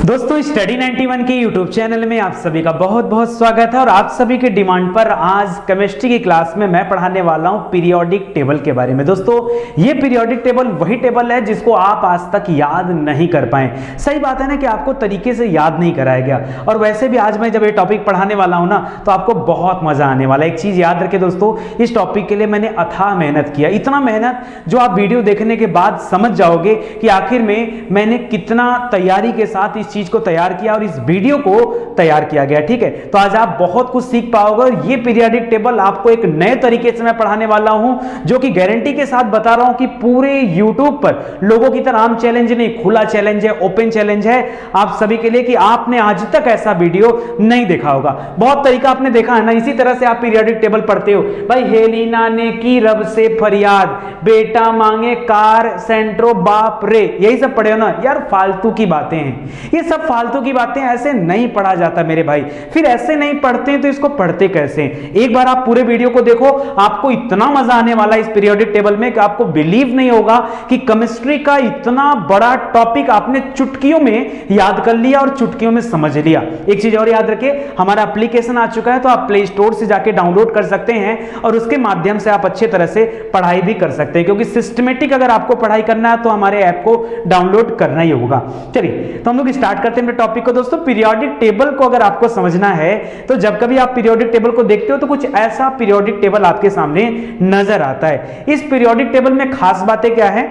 दोस्तों स्टडी 91 के YouTube channel में आप सभी का बहुत बहुत स्वागत है और आप सभी के डिमांड पर आज केमिस्ट्री की क्लास में मैं पढ़ाने वाला हूं पीरियोडिक टेबल के बारे में। दोस्तों ये पीरियोडिक टेबल वही टेबल है जिसको आप आज तक याद नहीं कर पाए। सही बात है ना कि आपको तरीके से याद नहीं कराया गया। और वैसे भी आज मैं जब ये टॉपिक पढ़ाने वाला हूं ना तो आपको बहुत मजा आने वाला है। एक चीज याद रखें दोस्तों, इस टॉपिक के लिए मैंने अथाह मेहनत किया, इतना मेहनत जो आप वीडियो देखने के बाद समझ जाओगे कि आखिर में मैंने कितना तैयारी के साथ इस चीज को तैयार किया और इस वीडियो को तैयार किया गया। ठीक है, तो आज आप बहुत कुछ सीख पाओगे और ये पीरियोडिक टेबल आपको एक नए तरीके से मैं पढ़ाने वाला हूं, जो कि गारंटी के साथ बता रहा हूं कि पूरे YouTube पर लोगों की तरह आम चैलेंज नहीं, खुला चैलेंज है, ओपन चैलेंज है आप सभी के लिए कि आपने आज तक ऐसा वीडियो नहीं देखा होगा। बहुत तरीका आपने देखा है ना, इसी तरह से आप पीरियोडिक टेबल पढ़ते हो। भाई हेलिना ने की रब से फरियाद, बेटा मांगे कार सेंट्रो बाप रे, यही सब पढ़े हो ना यार। फालतू की बातें हैं ये सब, फालतू की बातें, ऐसे नहीं पढ़ा जाता मेरे भाई। फिर ऐसे नहीं पढ़ते हैं तो इसको पढ़ते कैसे? एक बार आप पूरे वीडियो को देखो, आपको इतना मजा आने वाला है इस पीरियोडिक टेबल में कि आपको बिलीव नहीं होगा कि केमिस्ट्री का इतना बड़ा टॉपिक आपने चुटकियों में याद कर लिया और चुटकियों में समझ लिया। एक चीज और याद रखिए, हमारा एप्लीकेशन आ चुका है तो आप प्ले स्टोर से जाके डाउनलोड कर सकते हैं और उसके माध्यम से आप अच्छे तरह से पढ़ाई भी कर सकते हैं, क्योंकि सिस्टमेटिक अगर आपको पढ़ाई करना है तो हमारे ऐप को डाउनलोड करना ही होगा। चलिए तो हम लोग स्टार्ट करते हैं अपने टॉपिक को। दोस्तों पीरियोडिक टेबल को अगर आपको समझना है तो जब कभी आप पीरियोडिक टेबल को देखते हो तो कुछ ऐसा पीरियोडिक टेबल आपके सामने नजर आता है। इस पीरियोडिक टेबल में खास बातें क्या है?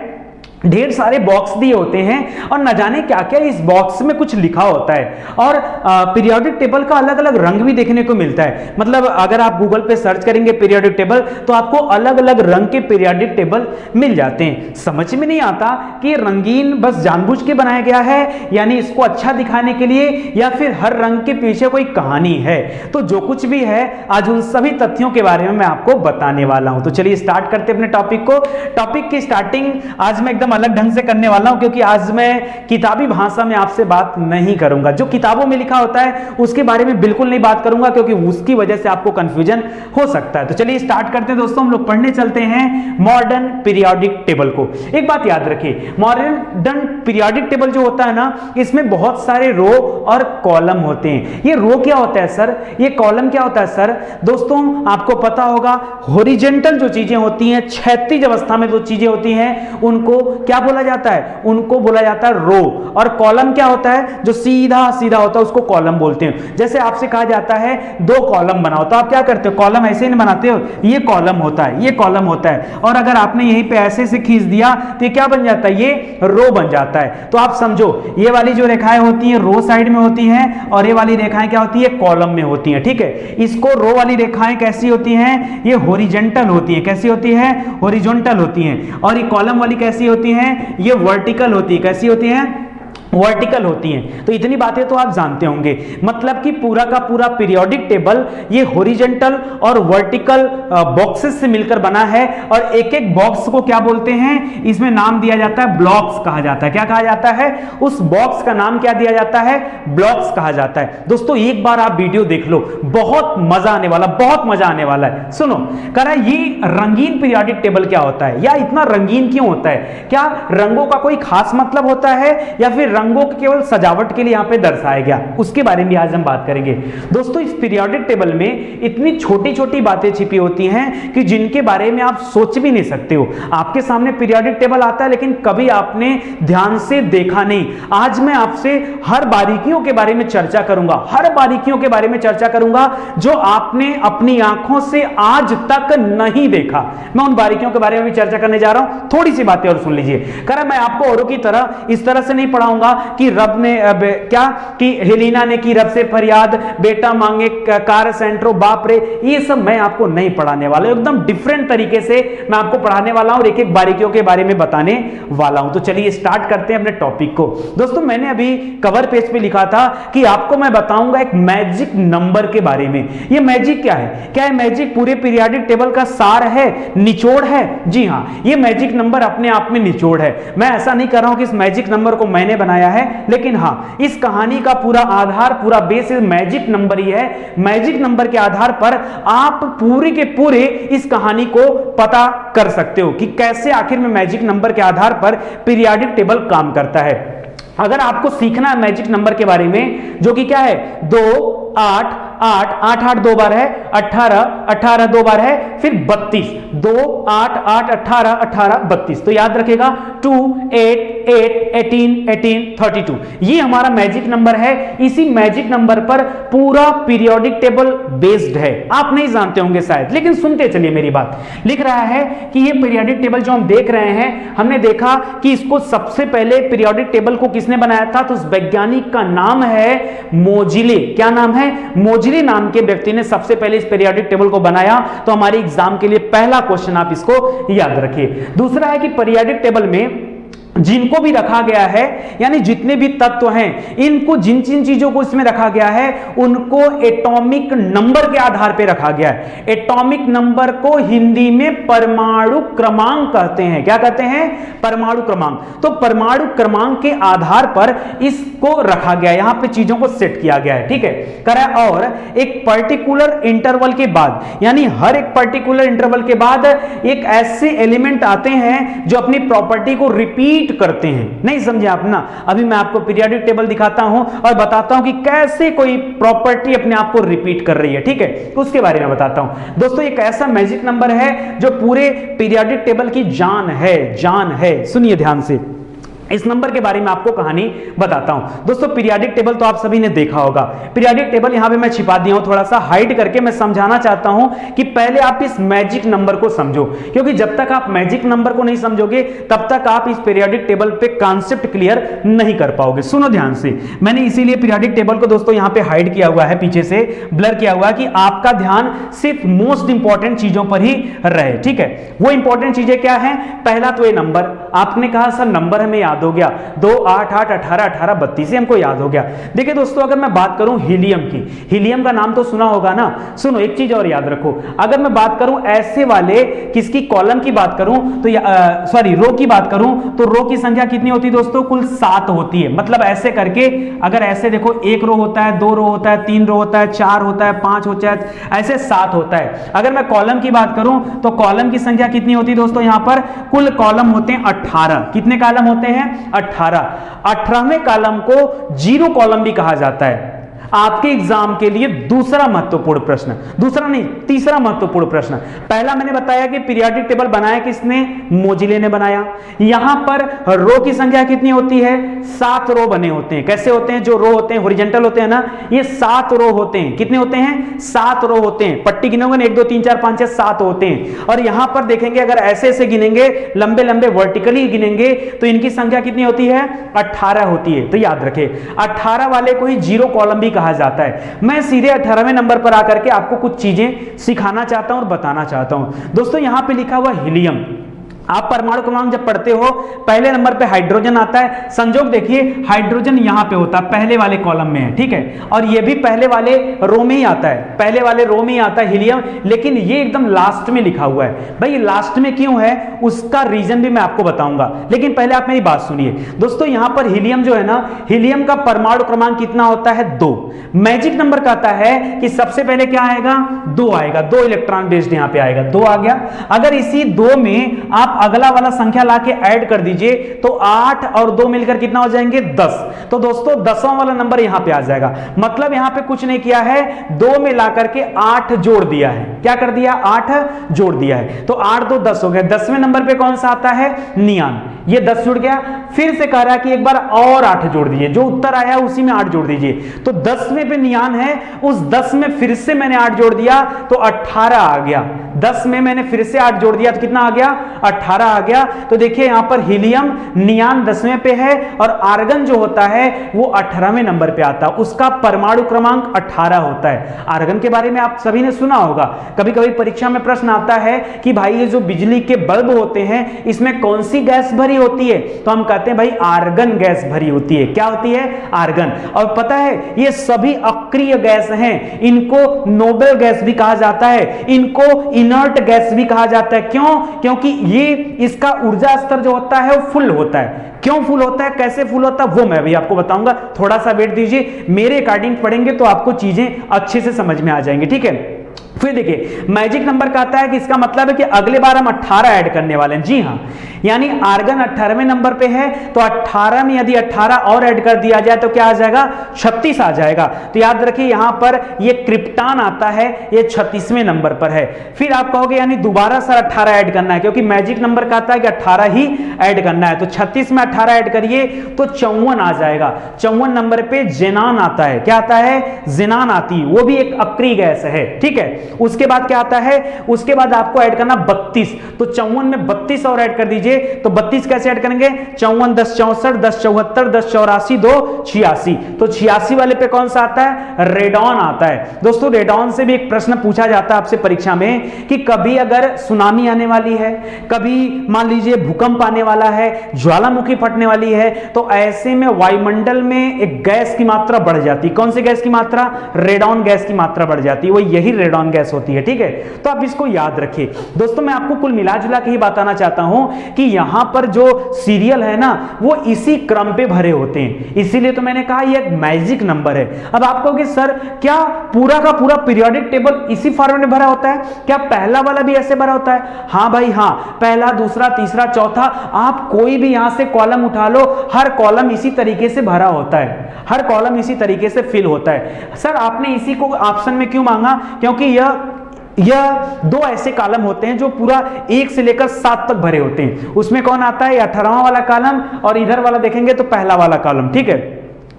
ढेर सारे बॉक्स दिए होते हैं और न जाने क्या क्या इस बॉक्स में कुछ लिखा होता है। और पीरियोडिक टेबल का अलग अलग रंग भी देखने को मिलता है। मतलब अगर आप गूगल पे सर्च करेंगे पीरियोडिक टेबल तो आपको अलग अलग रंग के पीरियोडिक टेबल मिल जाते हैं। समझ में नहीं आता कि रंगीन बस जानबूझ के बनाया गया है, यानी इसको अच्छा दिखाने के लिए, या फिर हर रंग के पीछे कोई कहानी है। तो जो कुछ भी है आज उन सभी तथ्यों के बारे में मैं आपको बताने वाला हूं। तो चलिए स्टार्ट करते हैं अपने टॉपिक को। टॉपिक की स्टार्टिंग आज मैं एकदम अलग ढंग से करने वाला हूं, क्योंकि आज मैं किताबी भाषा में आपसे बात नहीं करूंगा। जो किताबों में लिखा होता है उसके बारे में बिल्कुल नहीं बात करूंगा, क्योंकि उसकी वजह से आपको कंफ्यूजन हो सकता है। तो चलिए स्टार्ट करते हैं दोस्तों, हम लोग पढ़ने चलते हैं मॉडर्न पीरियोडिक टेबल को। एक बात याद रखिए, मॉडर्न पीरियोडिक टेबल जो होता है ना, इसमें बहुत सारे रो और कॉलम होते हैं। ये रो क्या होता है सर, ये कॉलम क्या होता है सर? दोस्तों आपको पता होगा, हॉरिजॉन्टल जो चीजें होती हैं, क्षैतिज अवस्था में जो चीजें होती हैं उनको क्या बोला जाता है? उनको बोला जाता है रो। और कॉलम क्या होता है? जो सीधा सीधा होता है उसको कॉलम बोलते हैं। जैसे आपसे कहा जाता है दो कॉलम बनाओ, तो आप क्या करते हो? कॉलम ऐसे ही नहीं बनाते हो, ये कॉलम होता है, ये कॉलम होता है। और अगर आपने यहीं पे ऐसे से खींच दिया तो ये क्या बन जाता है? ये रो बन जाता है। तो आप समझो, ये वाली जो रेखाएं होती हैं रो साइड में होती हैं और ये वाली रेखाएं क्या होती है? कॉलम में होती हैं। ठीक है, इसको रो वाली रेखाएं कैसी होती हैं? ये हॉरिजॉन्टल होती है। कैसी होती है? हॉरिजॉन्टल होती हैं। और ये कॉलम वाली कैसी होती हैं? ये वर्टिकल होती है। कैसी होती हैं? वर्टिकल होती हैं। तो इतनी बातें तो आप जानते होंगे। मतलब कि पूरा का पूरा पीरियोडिक टेबल ये हॉरिजॉन्टल और वर्टिकल बॉक्सेस से मिलकर बना है। और एक एक बॉक्स को क्या बोलते हैं? इसमें नाम दिया जाता है ब्लॉक्स कहा जाता है। क्या कहा जाता है? उस बॉक्स का नाम क्या दिया जाता है? ब्लॉक्स कहा जाता है। दोस्तों एक बार आप वीडियो देख लो, बहुत मजा आने वाला, बहुत मजा आने वाला है। सुनो, कह रहा है ये रंगीन पीरियोडिक टेबल क्या होता है, या इतना रंगीन क्यों होता है? क्या रंगों का कोई खास मतलब होता है, या फिर रंगों को केवल सजावट के लिए यहां पे दर्शाया गया? उसके बारे में आज हम बात करेंगे। दोस्तों इस पीरियोडिक टेबल में इतनी छोटी छोटी बातें छिपी होती हैं कि जिनके बारे में आप सोच भी नहीं सकते हो। आपके सामने पीरियोडिक टेबल आता है लेकिन कभी आपने ध्यान से देखा नहीं। आज मैं आपसे हर बारीकियों के बारे में चर्चा करूंगा, हर बारीकियों के बारे में चर्चा करूंगा जो आपने अपनी आंखों से आज तक नहीं देखा। मैं उन बारीकियों के बारे में भी चर्चा करने जा रहा हूं। थोड़ी सी बातें और सुन लीजिए। कह रहा मैं आपको औरों की तरह इस तरह से नहीं पढ़ाऊंगा कि रब ने क्या कि हेलिना ने की रब से फरियाद, बेटा मांगे कार सेंट्रो बाप रे, ये सब मैं आपको नहीं पढ़ाने वाला। एकदम डिफरेंट तरीके से मैं आपको पढ़ाने वाला हूं और एक एक बारीकियों के बारे में बताने वाला हूं। तो चलिए स्टार्ट करते हैं अपने टॉपिक को। दोस्तों मैंने अभी कवर पेज पे लिखा था कि आपको मैं बताऊंगा एक मैजिक नंबर के बारे में। ये मैजिक क्या है? क्या है मैजिक पूरे पीरियोडिक टेबल का सार है, निचोड़ है? जी हां, ये मैजिक नंबर अपने आप में निचोड़ है। मैं ऐसा नहीं कर रहा हूं कि इस मैजिक नंबर को मैंने बनाया है, लेकिन हां इस कहानी का पूरा आधार, पूरा बेस मैजिक नंबर ही है। मैजिक नंबर के आधार पर आप पूरे के पूरे इस कहानी को पता कर सकते हो कि कैसे आखिर में मैजिक नंबर के आधार पर पीरियोडिक टेबल काम करता है। अगर आपको सीखना है मैजिक नंबर के बारे में, जो कि क्या है 2 8 8 8 8 दो बार है, 18 18 दो बार है, फिर 32 2 8 8 18 18 32, तो याद रखेगा 2 8 8 18 18 32, ये हमारा मैजिक नंबर है। इसी मैजिक नंबर पर पूरा पीरियोडिक टेबल बेस्ड है। आप नहीं जानते होंगे शायद, लेकिन सुनते चलिए मेरी बात। लिख रहा है कि ये पीरियोडिक टेबल जो हम देख रहे हैं, हमने देखा कि इसको सबसे पहले पीरियोडिक टेबल को किसने बनाया था, तो उस वैज्ञानिक का नाम है मोजिले। क्या नाम है? मोजिले नाम के व्यक्ति ने सबसे पहले इस पीरियोडिक टेबल को बनाया। तो हमारे एग्जाम के लिए पहला क्वेश्चन आप इसको याद रखिए। दूसरा है कि पीरियोडिक टेबल में जिनको भी रखा गया है, यानी जितने भी तत्व हैं, इनको जिन जिन चीजों को इसमें रखा गया है उनको एटॉमिक नंबर के आधार पर रखा गया है। एटॉमिक नंबर को हिंदी में परमाणु क्रमांक कहते हैं। क्या कहते हैं? परमाणु क्रमांक। तो परमाणु क्रमांक के आधार पर इसको रखा गया है, यहां पे चीजों को सेट किया गया है, ठीक है करा। और एक पर्टिकुलर इंटरवल के बाद, यानी हर एक पर्टिकुलर इंटरवल के बाद एक ऐसे एलिमेंट आते हैं जो अपनी प्रॉपर्टी को रिपीट करते हैं। नहीं समझे आप ना? अभी मैं आपको पीरियोडिक टेबल दिखाता हूं और बताता हूं कि कैसे कोई प्रॉपर्टी अपने आप को रिपीट कर रही है, ठीक है, उसके बारे में बताता हूं। दोस्तों एक ऐसा मैजिक नंबर है जो पूरे पीरियोडिक टेबल की जान है, जान है। सुनिए ध्यान से, इस नंबर के बारे में आपको कहानी बताता हूं। दोस्तों पीरियोडिक टेबल तो आप सभी ने देखा होगा। पीरियोडिक टेबल यहां पे मैं छिपा दिया हूं, थोड़ा सा हाइड करके मैं समझाना चाहता हूं कि पहले आप इस मैजिक नंबर को समझो, क्योंकि जब तक आप मैजिक नंबर को नहीं समझोगे तब तक आप इस पीरियोडिक टेबल पे कॉन्सेप्ट क्लियर नहीं कर पाओगे। सुनो ध्यान से, मैंने इसीलिए पीरियोडिक टेबल को दोस्तों यहां पे हाइड किया हुआ है, पीछे से ब्लर किया हुआ है कि आपका ध्यान सिर्फ मोस्ट इंपॉर्टेंट चीजों पर ही रहे, ठीक है। वो इंपॉर्टेंट चीजें क्या है? पहला तो ये नंबर, आपने कहा सर नंबर हमें याद हो गया, 2 8 8 18 18 32 हमको याद हो गया। देखिए दोस्तों अगर मैं बात करूं हीलियम की, हीलियम का नाम तो सुना होगा ना। सुनो एक चीज और याद रखो, अगर मैं बात करूं ऐसे वाले किसकी कॉलम की बात करूं तो सॉरी रो की बात करूं तो रो की संख्या कितनी होती है दोस्तों? कुल 7 होती है। मतलब ऐसे करके अगर ऐसे देखो, 1 रो होता है, 2 रो होता है, 3 रो होता है, 4 होता है, 5 होता है, ऐसे 7 होता है। अगर मैं कॉलम की बात करूं तो कॉलम की संख्या कितनी होती है दोस्तों? यहां पर कुल कॉलम होते हैं 18। कितने कॉलम होते हैं? 18। 18वें कॉलम को जीरो कॉलम भी कहा जाता है। आपके एग्जाम के लिए दूसरा महत्वपूर्ण प्रश्न, दूसरा नहीं तीसरा महत्वपूर्ण प्रश्न। पहला मैंने बताया कि पीरियोडिक टेबल बनाया किसने? मोजिले ने बनाया। यहां पर रो की संख्या कितनी होती है? 7 रो बने होते हैं। कैसे होते हैं? जो रो होते हैं हॉरिजॉन्टल होते हैं ना, ये 7 रो होते हैं। कितने होते हैं? 7 रो होते हैं। पट्टी गिनोगे ना, 1 2 3 4 5 6 7 होते हैं। और यहां पर देखेंगे अगर ऐसे ऐसे गिनेंगे, लंबे लंबे वर्टिकली गिनेंगे तो इनकी संख्या कितनी होती है? 18 होती है। तो याद रखें 18 वाले को ही जीरो कॉलम भी कहा जाता है। मैं सीधे 18वें नंबर पर आकर के आपको कुछ चीजें सिखाना चाहता हूं और बताना चाहता हूं। दोस्तों यहां पे लिखा हुआ हीलियम, आप परमाणु क्रमांक जब पढ़ते हो पहले नंबर पे हाइड्रोजन आता है। संजोग देखिए हाइड्रोजन यहां पे होता है, पहले वाले कॉलम में है, ठीक है। और ये भी पहले वाले रो में ही आता है, पहले वाले रो में ही आता है हीलियम, लेकिन ये एकदम लास्ट में लिखा हुआ है। भाई लास्ट में क्यों है उसका रीजन भी मैं आपको बताऊंगा, लेकिन पहले आप मेरी बात सुनिए। दोस्तों यहां पर हीलियम जो है ना, हीलियम का परमाणु क्रमांक कितना होता है? 2। मैजिक नंबर कहता है कि सबसे पहले क्या आएगा? 2 आएगा। 2 इलेक्ट्रॉन बेस्ड यहां पे आएगा, 2 आ गया। अगर इसी 2 में आप अगला वाला संख्या लाके ऐड कर दीजिए तो 8 और 2 मिलकर कितना हो जाएंगे? 10। तो दोस्तों 10वां वाला नंबर यहां पे आ जाएगा। मतलब यहां पे कुछ नहीं किया है, 2 में ला करके 8 जोड़ दिया है। क्या कर दिया? 8 जोड़ दिया है। तो 8 2 10 हो गया। 10वें नंबर पे कौन सा आता है? नियान। ये 10 जुड़ गया। फिर से कह रहा है कि एक बार और 8 जोड़ दीजिए, जो उत्तर आया उसी में 8 जोड़ दीजिए। तो 10वें पे नियान है, उस 10 में फिर से मैंने 8 जोड़ दिया तो 18 आ गया। 10 में मैंने फिर से 8 जोड़ दिया तो कितना आ गया? 18 आ गया। तो देखिए यहां पर हीलियम नियान 10वें पे है और आर्गन जो होता है वो 18वें नंबर पे आता है। उसका परमाणु क्रमांक 18 होता है। आर्गन के बारे में आप सभी ने सुना होगा, कभी कभी परीक्षा में प्रश्न आता है कि भाई ये जो बिजली के बल्ब होते हैं इसमें कौन सी गैस भरी होती है? तो हम कहते हैं भाई आर्गन गैस भरी होती है। क्या होती है? आर्गन। और पता है ये सभी अक्रिय गैस हैं, इनको नोबेल गैस भी कहा जाता है, इनको इनर्ट गैस भी कहा जाता है। क्यों? क्योंकि ये इसका ऊर्जा स्तर जो होता है वो फुल होता है। क्यों फुल होता है, कैसे फुल होता है वो मैं भी आपको बताऊंगा। थोड़ा सा वेट दीजिए, मेरे अकॉर्डिंग पढ़ेंगे तो आपको चीजें अच्छे से समझ में आ जाएंगी, ठीक है। फिर देखिए मैजिक नंबर कहता है कि इसका मतलब है कि अगले बार हम 18 ऐड करने वाले हैं। जी हाँ, यानी आर्गन 18वें नंबर पे है तो 18 में यदि 18 और ऐड कर दिया जाए तो क्या आ जाएगा, 36 आ जाएगा। तो याद रखिए यहां पर ये क्रिप्टॉन आता है, ये 36वें नंबर पर है। फिर आप कहोगे यानी दोबारा सर 18 ऐड करना है, क्योंकि मैजिक नंबर कहता है कि 18 ही ऐड करना है। तो 36 में 18 ऐड करिए तो 54 आ जाएगा। 54 नंबर पे जेनान आता है। क्या आता है, जेनान आती है, वो भी एक अक्रिय गैस है। ठीक है, उसके बाद क्या आता है, उसके बाद आपको ऐड करना 32। तो 54 में 32 और ऐड कर दीजिए। तो 32 कैसे ऐड करेंगे, 54 10 64 10 74 10 84 2 86। तो 86 वाले पे कौन सा आता है, रेडॉन आता है। दोस्तों रेडॉन से भी एक प्रश्न पूछा जाता है आपसे परीक्षा में कि कभी अगर सुनामी आने वाली है, कभी मान लीजिए भूकंप आने वाला है, ज्वालामुखी फटने वाली है, तो ऐसे में वायुमंडल में एक गैस की मात्रा बढ़ जाती है। कौन सी गैस की मात्रा, रेडॉन गैस की मात्रा बढ़ जाती है, वो यही रेडॉन गैस होती है। ठीक है, तो आप इसको याद रखिए। दोस्तों मैं आपको कुल मिला जुला के ही बताना चाहता हूं कि यहां पर जो सीरियल है ना वो इसी क्रम पे भरे होते हैं, इसीलिए तो मैंने कहा ये एक मैजिक नंबर है। अब आप कहोगे सर क्या पूरा का पूरा पीरियोडिक टेबल इसी फॉर्मेट में भरा होता है, क्या पहला वाला भी ऐसे भरा होता है? हाँ भाई हाँ, पहला दूसरा तीसरा चौथा, आप कोई भी यहां से कॉलम उठा लो, हर कॉलम इसी तरीके से भरा होता है, हर कॉलम इसी तरीके से फिल होता है। सर आपने इसी को ऑप्शन में क्यों मांगा, क्योंकि यह दो ऐसे कॉलम होते हैं जो पूरा 1 से लेकर 7 तक भरे होते हैं। उसमें कौन आता है, 18वां वाला कॉलम, और इधर वाला देखेंगे तो पहला वाला कॉलम। ठीक है,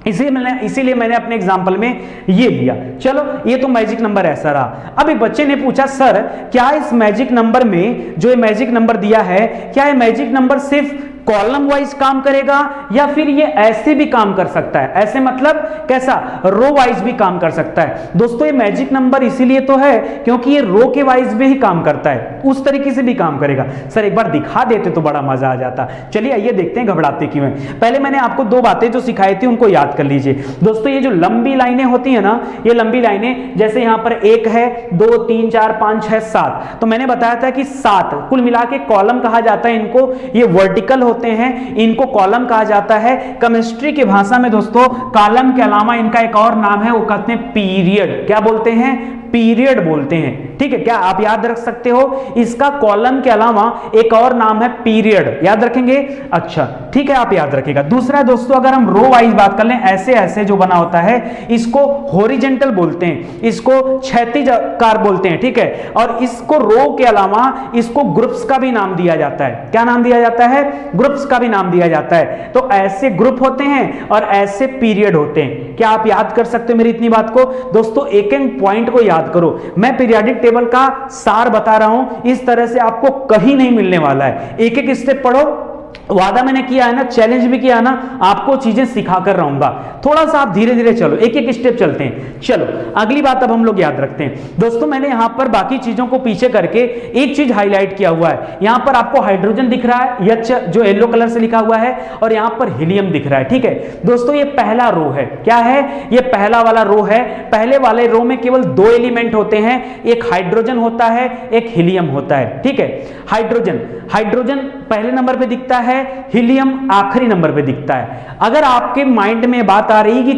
इसीलिए मैंने अपने एग्जांपल में ये लिया। चलो ये तो मैजिक नंबर ऐसा रहा। अब एक बच्चे ने पूछा सर क्या इस मैजिक नंबर में, जो ये मैजिक नंबर दिया है, क्या ये मैजिक नंबर सिर्फ कॉलम वाइज काम करेगा या फिर ये ऐसे भी काम कर सकता है? ऐसे मतलब कैसा, रो वाइज भी काम कर सकता है। दोस्तों ये मैजिक नंबर इसीलिए तो है क्योंकि ये रो के वाइज में ही काम करता है, उस तरीके से भी काम करेगा। सर एक बार दिखा देते तो बड़ा मजा आ जाता। चलिए आइए देखते हैं, घबराते क्यों हैं। पहले मैंने आपको 2 बातें जो सिखाई थी उनको याद कर लीजिए। दोस्तों ये जो लंबी लाइनें होती है ना, ये लंबी लाइनें जैसे यहां पर 1 है 2 3 4 5 6 7, तो मैंने बताया था कि 7 कुल मिला के कॉलम कहा जाता है इनको। ये वर्टिकल होते हैं, इनको कॉलम कहा जाता है। केमिस्ट्री की भाषा में दोस्तों कॉलम के अलावा इनका एक और नाम है, वो कहते हैं पीरियड। क्या बोलते हैं, पीरियड बोलते हैं। ठीक है, क्या आप याद रख सकते हो, इसका कॉलम के अलावा एक और नाम है पीरियड, याद रखेंगे? अच्छा ठीक है, आप याद रखिएगा। दूसरा दोस्तों अगर हम रो वाइज बात कर लें, ऐसे ऐसे जो बना होता है इसको हॉरिजॉन्टल बोलते हैं, इसको क्षैतिज आकार बोलते हैं। ठीक है, और इसको रो के अलावा इसको ग्रुप्स का भी नाम दिया जाता है। क्या नाम दिया जाता है, ग्रुप्स का भी नाम दिया जाता है। तो ऐसे ग्रुप होते हैं और ऐसे पीरियड होते हैं। क्या आप याद कर सकते हो मेरी इतनी बात को? दोस्तों एक एक पॉइंट को याद करो, मैं पीरियोडिक टेबल का सार बता रहा हूं, इस तरह से आपको कहीं नहीं मिलने वाला है। एक एक स्टेप पढ़ो, वादा मैंने किया है ना, चैलेंज भी किया ना, आपको चीजें सिखा कर रहूंगा। थोड़ा सा आप धीरे धीरे चलो, एक एक स्टेप चलते हैं। चलो अगली बात अब हम लोग याद रखते हैं। दोस्तों मैंने यहां पर बाकी चीजों को पीछे करके एक चीज हाईलाइट किया हुआ है। यहां पर आपको हाइड्रोजन दिख रहा है, एच जो येलो कलर से लिखा हुआ है, और यहां पर हीलियम दिख रहा है। ठीक है दोस्तों, ये पहला रो है। क्या है, ये पहला वाला रो है। पहले वाले रो में केवल 2 एलिमेंट होते हैं, एक हाइड्रोजन होता है, एक हीलियम होता है। ठीक है, हाइड्रोजन पहले नंबर पे दिखता है, हीलियम आखिरी नंबर पे दिखता है। अगर आपके माइंड में बात आ रही है कि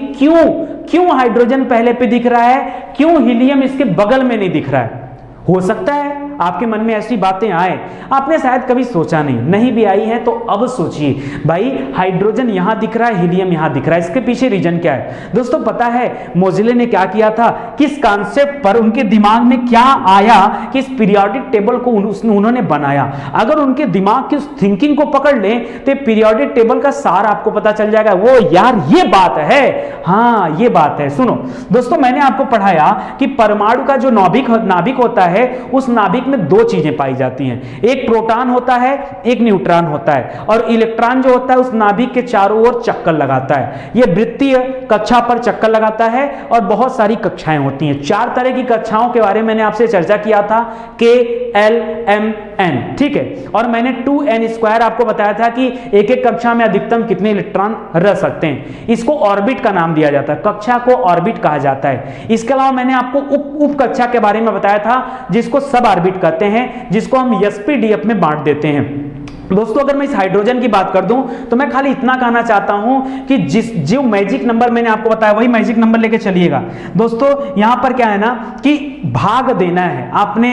क्यों हाइड्रोजन पहले पे दिख रहा है, क्यों हीलियम इसके बगल में नहीं दिख रहा है, हो सकता है आपके मन में ऐसी बातें आए, आपने शायद कभी सोचा नहीं भी आई है तो अब सोचिए। भाई हाइड्रोजन यहां दिख रहा है, हीलियम यहां दिख रहा है, इसके पीछे रीजन क्या है? दोस्तों पता है मोजिले ने क्या किया था, किस कॉन्सेप्ट पर उनके दिमाग में क्या आया कि इस पीरियोडिक टेबल को उन्होंने बनाया। अगर उनके दिमाग की उस थिंकिंग को पकड़ लें तो पीरियोडिक टेबल का सार आपको पता चल जाएगा। वो यार ये बात है, हाँ ये बात है। सुनो दोस्तों, मैंने आपको पढ़ाया कि परमाणु का जो नाभिक होता है, उस नाभिक में 2 चीजें पाई जाती हैं, एक प्रोटॉन होता है, एक न्यूट्रॉन होता है, और इलेक्ट्रॉन जो होता है उस नाभिक के चारों ओर चक्कर लगाता है। यह वृत्तीय कक्षा पर चक्कर लगाता है और बहुत सारी कक्षाएं होती हैं। 4 तरह की कक्षाओं के बारे में मैंने आपसे चर्चा किया था, K, L, M, N। ठीक है, और मैंने 2n² आपको बताया था कि एक एक कक्षा में अधिकतम कितने इलेक्ट्रॉन रह सकते हैं। इसको ऑर्बिट का नाम दिया जाता है, कक्षा को ऑर्बिट कहा जाता है। इसके अलावा मैंने आपको उप कक्षा के बारे में बताया था जिसको सब ऑर्बिट कहते हैं, जिसको हम sp df में बांट देते हैं। दोस्तों अगर मैं इस हाइड्रोजन की बात कर दूं तो मैं खाली इतना कहना चाहता हूं कि जो मैजिक नंबर मैंने आपको बताया वही मैजिक नंबर लेके चलिएगा। दोस्तों यहां पर क्या है ना कि भाग देना है। आपने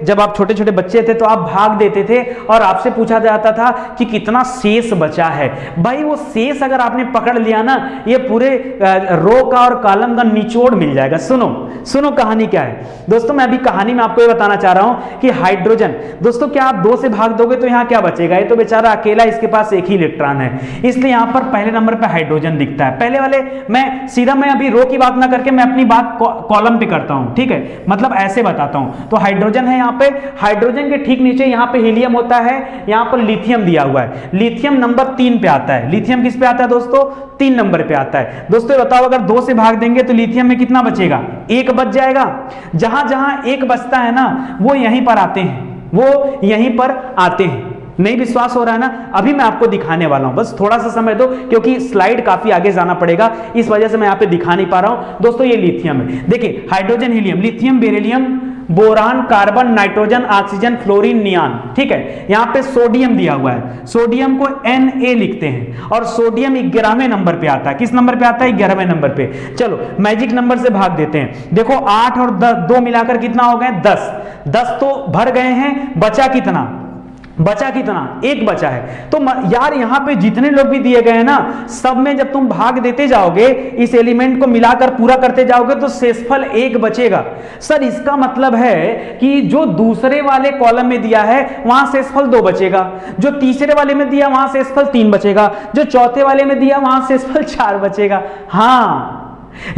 जब आप छोटे छोटे बच्चे थे तो आप भाग देते थे और आपसे पूछा जाता था कि कितना शेष बचा है। भाई वो शेष अगर आपने पकड़ लिया ना, ये पूरे रो का और कॉलम का निचोड़ मिल जाएगा। सुनो सुनो कहानी क्या है दोस्तों। मैं अभी कहानी में आपको ये बताना चाह रहा हूं कि हाइड्रोजन, दोस्तों क्या आप 2 से भाग दोगे तो यहां क्या बचेगा? ये तो बेचारा अकेला, इसके पास एक ही इलेक्ट्रॉन है, इसलिए यहां पर पहले नंबर पे हाइड्रोजन दिखता है। पहले वाले मैं अभी रो की बात ना करके मैं अपनी बात कॉलम पे करता हूं, ठीक है, मतलब ऐसे बताता हूं। तो हाइड्रोजन है यहां पे, हाइड्रोजन के ठीक नीचे यहां पे हीलियम होता है, यहां पर लिथियम दिया हुआ है। लिथियम नंबर 3 पे आता है। लिथियम किस पे आता है दोस्तों? 3 नंबर पे आता है। दोस्तों बताओ अगर 2 से भाग देंगे तो लिथियम में कितना बचेगा? 1 बच जाएगा। जहां जहां 1 बचता है ना वो यहीं पर आते हैं, वो यहीं पर आते हैं। नहीं विश्वास हो रहा है ना? अभी मैं आपको दिखाने वाला हूं, बस थोड़ा सा समय दो क्योंकि स्लाइड काफी आगे जाना पड़ेगा, इस वजह से मैं यहां पे दिखा नहीं पा रहा हूं। दोस्तों ये लिथियम है, देखिए hydrogen, helium, lithium, beryllium, boron, carbon, nitrogen, oxygen, fluorine, neon, ठीक है। यहां पे सोडियम दिया हुआ है, सोडियम को Na लिखते हैं और सोडियम 11वें नंबर पे आता है। किस नंबर पे आता है? 11वें नंबर पे। चलो मैजिक नंबर से भाग देते हैं। देखो 8 और 2 मिलाकर कितना हो गए? 10। 10 तो भर गए हैं, बचा कितना? बचा कितना? 1 बचा है। तो यार यहां पे जितने लोग भी दिए गए हैं ना, सब में जब तुम भाग देते जाओगे, इस एलिमेंट को मिलाकर पूरा करते जाओगे तो शेषफल 1 बचेगा। सर इसका मतलब है कि जो दूसरे वाले कॉलम में दिया है वहां शेषफल 2 बचेगा, जो तीसरे वाले में दिया वहां शेषफल 3 बचेगा, जो चौथे वाले में दिया वहां शेषफल 4 बचेगा। हाँ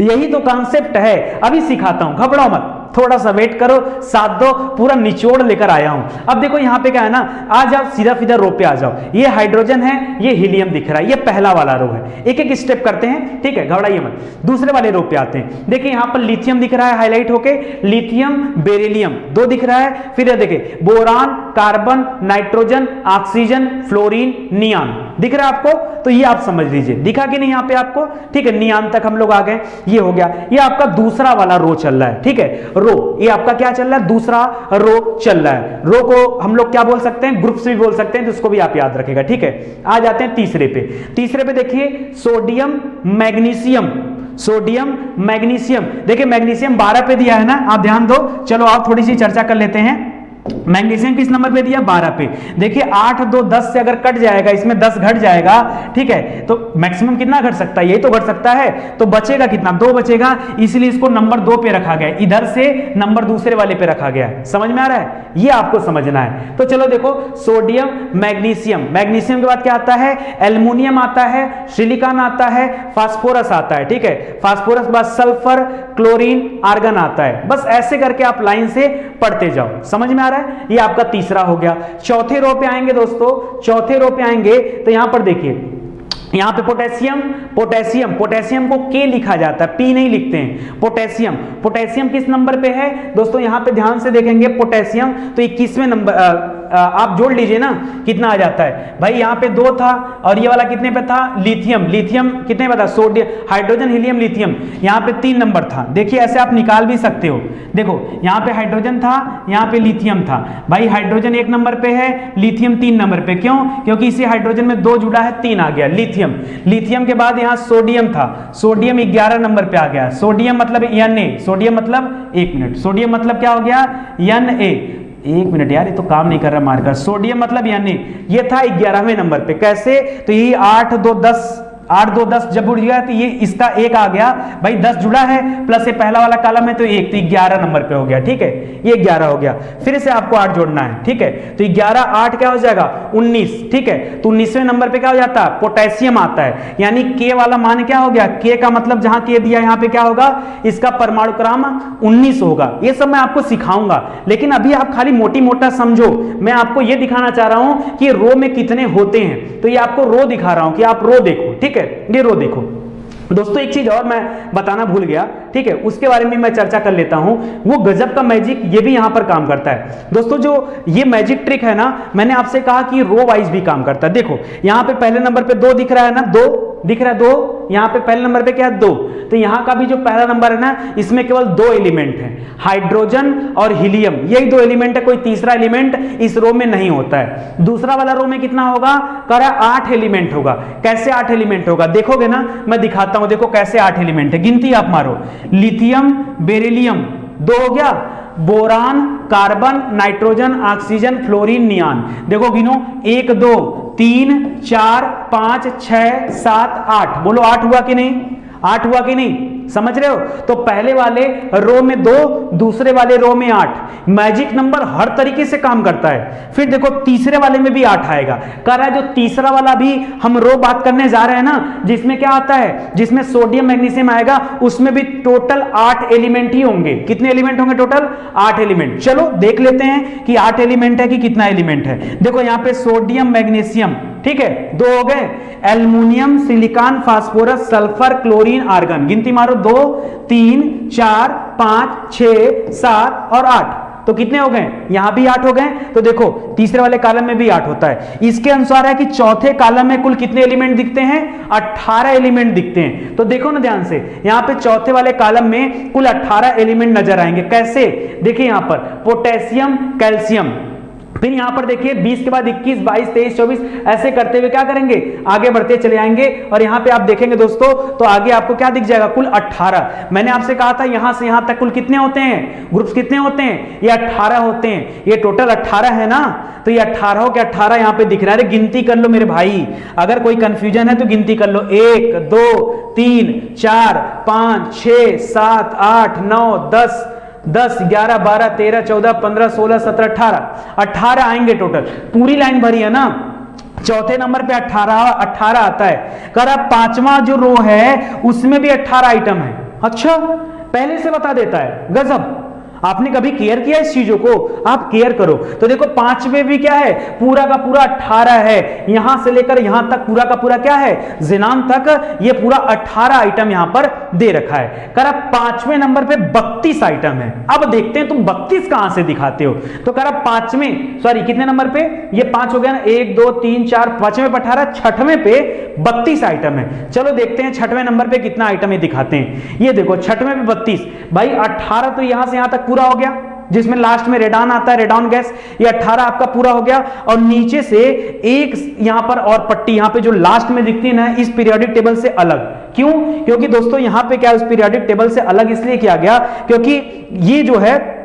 यही तो कॉन्सेप्ट है। अभी सिखाता हूं, घबराओ मत, थोड़ा सा वेट करो, साथ दो, पूरा निचोड़ लेकर आया हूं। अब देखो यहां पे क्या है ना, आ जाओ सीधा सीधा रो पे आ जाओ। ये हाइड्रोजन है, ये हीलियम दिख रहा है, ये पहला वाला रो है। एक एक स्टेप करते हैं, ठीक है, घबराइए मत। दूसरे वाले रो पे आते हैं। देखिए यहां पर लिथियम दिख रहा है हाईलाइट होके, लिथियम, बेरिलियम 2 दिख रहा है। फिर देखिए boron, carbon, nitrogen, oxygen, fluorine, neon दिख रहा है आपको? तो ये आप समझ लीजिए, दिखा कि नहीं यहां पे आपको? ठीक है, नियान तक हम लोग आ गए, ये हो गया। ये आपका दूसरा वाला रो चल रहा है, ठीक है, रो, ये आपका क्या चल रहा है? दूसरा रो चल रहा है। रो को हम लोग क्या बोल सकते हैं? ग्रुप से भी बोल सकते हैं, तो इसको भी आप याद रखेगा, ठीक है। आ जाते हैं तीसरे पे। तीसरे पे देखिए सोडियम, मैग्नीशियम, सोडियम, मैग्नीशियम। देखिए मैग्नीशियम 12 पे दिया है ना, आप ध्यान दो। चलो आप थोड़ी सी चर्चा कर लेते हैं। मैग्नीशियम किस नंबर पे दिया? 12 पे। देखिए 8, 2, 10 से अगर कट जाएगा, इसमें 10 घट जाएगा, ठीक है, तो मैक्सिमम कितना घट सकता है? यही तो घट सकता है, तो बचेगा कितना? 2 बचेगा, इसलिए इसको नंबर 2 पे रखा गया। इधर से नंबर दूसरे वाले पे रखा गया। समझ में आ रहा है? ये आपको समझना है। तो चलो देखो सोडियम, मैग्नीशियम, मैग्नीशियम के बाद क्या आता है? एल्युमिनियम आता है, सिलिकॉन आता है, फास्फोरस आता है, ठीक है, फास्फोरस के बाद सल्फर, क्लोरीन, आर्गन आता है। बस ऐसे करके आप लाइन से पढ़ते जाओ। समझ में आ रहा है? ये आपका तीसरा हो गया। चौथे रो पे आएंगे दोस्तों, चौथे रो पे आएंगे तो यहां पर देखिए, यहां पे पोटेशियम, पोटेशियम, पोटेशियम को के लिखा जाता है, पी नहीं लिखते हैं। पोटेशियम, पोटेशियम किस नंबर पे है दोस्तों? यहां पे ध्यान से देखेंगे पोटेशियम तो 21वें नंबर, आप जोड़ लीजिए ना कितना आ जाता है भाई। यहां पे 2 था और ये वाला कितने पे था? लिथियम, लिथियम कितने पे था? सोडियम, हाइड्रोजन, हीलियम, लिथियम, यहां पे 3 नंबर था। देखिए ऐसे आप निकाल भी सकते हो। देखो यहां पे हाइड्रोजन था, यहां पे लिथियम था। भाई हाइड्रोजन 1 नंबर पे है, लिथियम 3 नंबर पे। क्यों? क्योंकि इसी हाइड्रोजन में 2 जुड़ा है, 3 आ गया लिथियम। लिथियम के बाद यहां सोडियम था, सोडियम 11 नंबर पे आ गया। सोडियम मतलब Na, सोडियम मतलब, 1 मिनट, सोडियम मतलब क्या हो गया? Na। 1 मिनट यार, ये तो काम नहीं कर रहा मार्कर। सोडियम मतलब Na, ये था 11वें नंबर पे। कैसे? तो यही 8, 2, 10, 8, 2, 10 जब उड़ गया तो ये इसका 1 आ गया। भाई 10 जुड़ा है प्लस ये पहला वाला कॉलम है तो 1, तो 11 नंबर पे हो गया, ठीक है, ये 11 हो गया। फिर से आपको 8 जोड़ना है, ठीक है, तो 11, 8 क्या हो जाएगा? 19, ठीक है। तो 19वें नंबर पे क्या हो जाता है? पोटेशियम आता है, यानी के वाला मान क्या हो गया? के का मतलब जहां के दिया यहां पे क्या होगा? इसका परमाणु क्रमांक 19 होगा। ये सब मैं आपको सिखाऊंगा, लेकिन अभी आप खाली मोटी मोटा समझो। मैं आपको ये दिखाना चाह रहा हूं कि रो में कितने होते हैं, तो ये आपको रो दिखा रहा हूं कि आप रो देखो, ठीक है, ये रो देखो। दोस्तों एक चीज और मैं बताना भूल गया, ठीक है, उसके बारे में मैं चर्चा कर लेता हूं। वो गजब का मैजिक ये भी यहां पर काम करता है दोस्तों। जो ये मैजिक ट्रिक है ना, मैंने आपसे कहा कि रो वाइज भी काम करता है। देखो यहां पे पहले नंबर पे 2 दिख रहा है ना, 2 दिख रहा है, 2 यहां पे पहले नंबर पे क्या है 2, तो यहां का भी जो पहला नंबर है ना, इसमें केवल 2 एलिमेंट हैं, हाइड्रोजन और हीलियम, यही 2 एलिमेंट है, कोई तीसरा एलिमेंट इस रो में नहीं होता है। दूसरा वाला रो में कितना होगा, कह रहा 8 एलिमेंट होगा। कैसे 8 एलिमेंट होगा देखोगे ना, मैं दिखाता हूं, देखो कैसे 8 एलिमेंट है, गिनती आप मारो, लिथियम बेरिलियम 2 हो गया, boron, carbon, nitrogen, oxygen, fluorine, neon, देखो गिनो 1 2 3 4 5 6 7 8, बोलो 8 हुआ कि नहीं, 8 हुआ कि नहीं, समझ रहे हो। तो पहले वाले रो में 2, दूसरे वाले रो में 8। मैजिक नंबर हर तरीके से काम करता है। फिर देखो तीसरे वाले में भी 8 आएगा, कह रहा है जो तीसरा वाला भी हम रो बात करने जा रहे हैं ना, जिसमें क्या आता है, जिसमें सोडियम मैग्नीशियम आएगा, उसमें भी टोटल 8 एलिमेंट ही होंगे। कितने एलिमेंट होंगे टोटल, 8 एलिमेंट। चलो देख लेते हैं कि 8 एलिमेंट है कि कितना एलिमेंट है। देखो यहां पे सोडियम मैग्नीशियम, ठीक है, 2 हो गए, aluminium, silicon, phosphorus, sulphur, chlorine, argon, गिनती मारो 2 3 4 5 6 7 और 8, तो कितने हो गए, यहां भी 8 हो गए। तो देखो तीसरे वाले कॉलम में भी 8 होता है। इसके अनुसार है कि चौथे कॉलम में कुल कितने एलिमेंट दिखते हैं, 18 एलिमेंट दिखते हैं। तो देखो ना ध्यान से, यहां पे चौथे वाले कॉलम में कुल 18 एलिमेंट नजर आएंगे। कैसे, देखिए यहां पर पोटेशियम, कैल्शियम, फिर यहां पर देखिए 20 के बाद 21 22 23 24, ऐसे करते हुए क्या करेंगे, आगे बढ़ते चले आएंगे। और यहां पे आप देखेंगे दोस्तों, तो आगे आपको क्या दिख जाएगा, कुल 18। मैंने आपसे कहा था यहां से यहां तक कुल कितने होते हैं, ग्रुप्स कितने होते हैं, ये 18 होते हैं। ये टोटल 18 है ना, तो ये 18 के 18 यहां पे दिख रहा है। गिनती कर लो मेरे भाई, अगर कोई कंफ्यूजन है तो गिनती कर लो, 1 2 3 4 5 6 7 8 9 10 10 11 12 13 14 15 16 17 18 आएंगे टोटल। पूरी लाइन भरी है ना, चौथे नंबर पे 18 आता है। कर अब पांचवा जो रो है उसमें भी 18 आइटम है। अच्छा, पहले से बता देता है, गजब। आपने कभी केयर किया इस चीजों को, आप केयर करो। तो देखो पांचवे भी क्या है, पूरा का पूरा 18 है, यहां से लेकर यहां तक पूरा का पूरा क्या है, जिनान तक, ये पूरा 18 आइटम यहां पर दे रखा है। कर अब पांचवें नंबर पे 32 आइटम है। अब देखते हैं तुम 32 कहां से दिखाते हो। तो कर अब पांचवें, सॉरी कितने नंबर पे, ये 5 हो गया ना, 1 2 3 4 पांचवें पे 18, छठवें पे 32 आइटम है। चलो देखते हैं छठवें नंबर पे कितना आइटम ये दिखाते हैं। ये देखो छठवें पे 32, भाई 18 तो यहां से यहां तक पूरा हो गया, जिसमें लास्ट में रेडॉन आता है, रेडॉन गैस, ये 18 आपका पूरा हो गया। और नीचे से एक यहां पर और पट्टी यहां पे जो लास्ट में दिखती है ना, इस पीरियोडिक टेबल से अलग। क्यों, क्योंकि दोस्तों यहां पे क्या, उस पीरियोडिक टेबल से अलग इसलिए किया गया क्योंकि ये जो है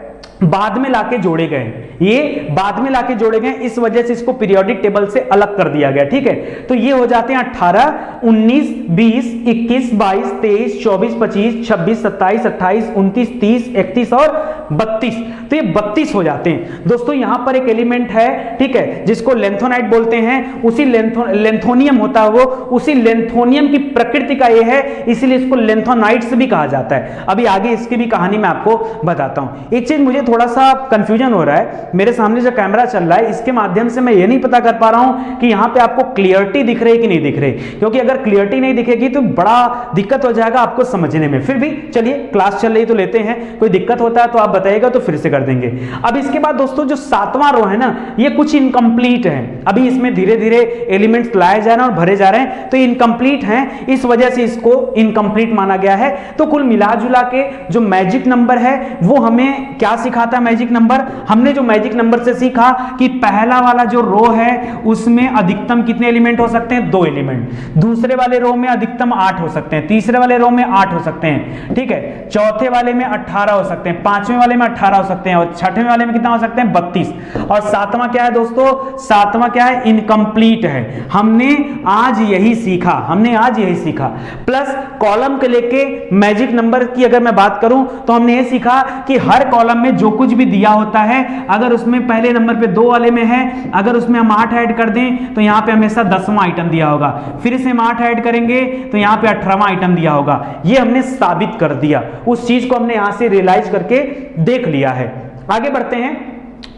बाद में लाके जोड़े गए, ये बाद में लाके जोड़े गए, इस वजह से इसको पीरियोडिक टेबल से अलग कर दिया गया। ठीक है, तो ये हो जाते हैं 18 19 20 21 22 23 24 25 26 27 28 29 30 31 और 32, तो ये 32 हो जाते हैं। दोस्तों यहां पर एक एलिमेंट है, ठीक है, जिसको लेंथोनाइट बोलते हैं, उसी लेंथोनियम होता है वो, उसी लेंथोनियम की प्रकृति का ये है, इसीलिए इसको लेंथोनाइट्स भी कहा जाता है। अभी आगे इसकी भी कहानी मैं आपको बताता हूं। एक चीज मुझे थोड़ा सा कंफ्यूजन हो रहा है, मेरे सामने जो कैमरा चल रहा है इसके माध्यम से मैं ये नहीं पता कर पा रहा हूं कि यहां पे आपको क्लियरिटी दिख रही है कि नहीं दिख रही, क्योंकि अगर क्लियरिटी नहीं दिखेगी तो बड़ा दिक्कत हो जाएगा आपको समझने में। फिर भी चलिए, क्लास चल रही तो लेते हैं, कोई दिक्कत होता है तो आप बताइएगा तो फिर से कर देंगे। अब इसके बाद दोस्तों जो सातवां रो है ना, ये कुछ इनकम्प्लीट है, अभी इसमें धीरे धीरे एलिमेंट्स लाए जा रहे हैं और भरे जा रहे हैं, तो इनकम्प्लीट है, इस वजह से इसको इनकम्प्लीट माना गया है। तो कुल मिला जुला के जो मैजिक नंबर है वो हमें क्या सिखाता है, मैजिक नंबर, हमने जो मैजिक नंबर से सीखा कि पहला वाला जो रो है उसमें अधिकतम कितने एलिमेंट हो सकते हैं, 2 एलिमेंट, दूसरे वाले रो में अधिकतम 8 हो सकते हैं, तीसरे वाले रो में 8 हो सकते हैं, ठीक है, चौथे वाले में 18 हो सकते हैं, पांचवें वाले में 18 हो सकते हैं, और छठवें वाले में कितना हो सकते हैं, 32, और सातवां क्या है दोस्तों, सातवां क्या है, इनकम्प्लीट है। हमने आज यही सीखा, प्लस कॉलम के लेके मैजिक नंबर की अगर मैं बात करूं तो हमने ये सीखा कि हर कॉलम में जो कुछ भी दिया होता है, अगर उसमें पहले नंबर पे 2 वाले में है, अगर उसमें हम 8 ऐड कर दें तो यहां पे हमेशा 10वां आइटम दिया होगा, फिर से हम 8 ऐड करेंगे तो यहां पे 18वां आइटम दिया होगा। ये हमने साबित कर दिया, उस चीज को हमने यहां से रियलाइज करके देख लिया है। आगे बढ़ते हैं,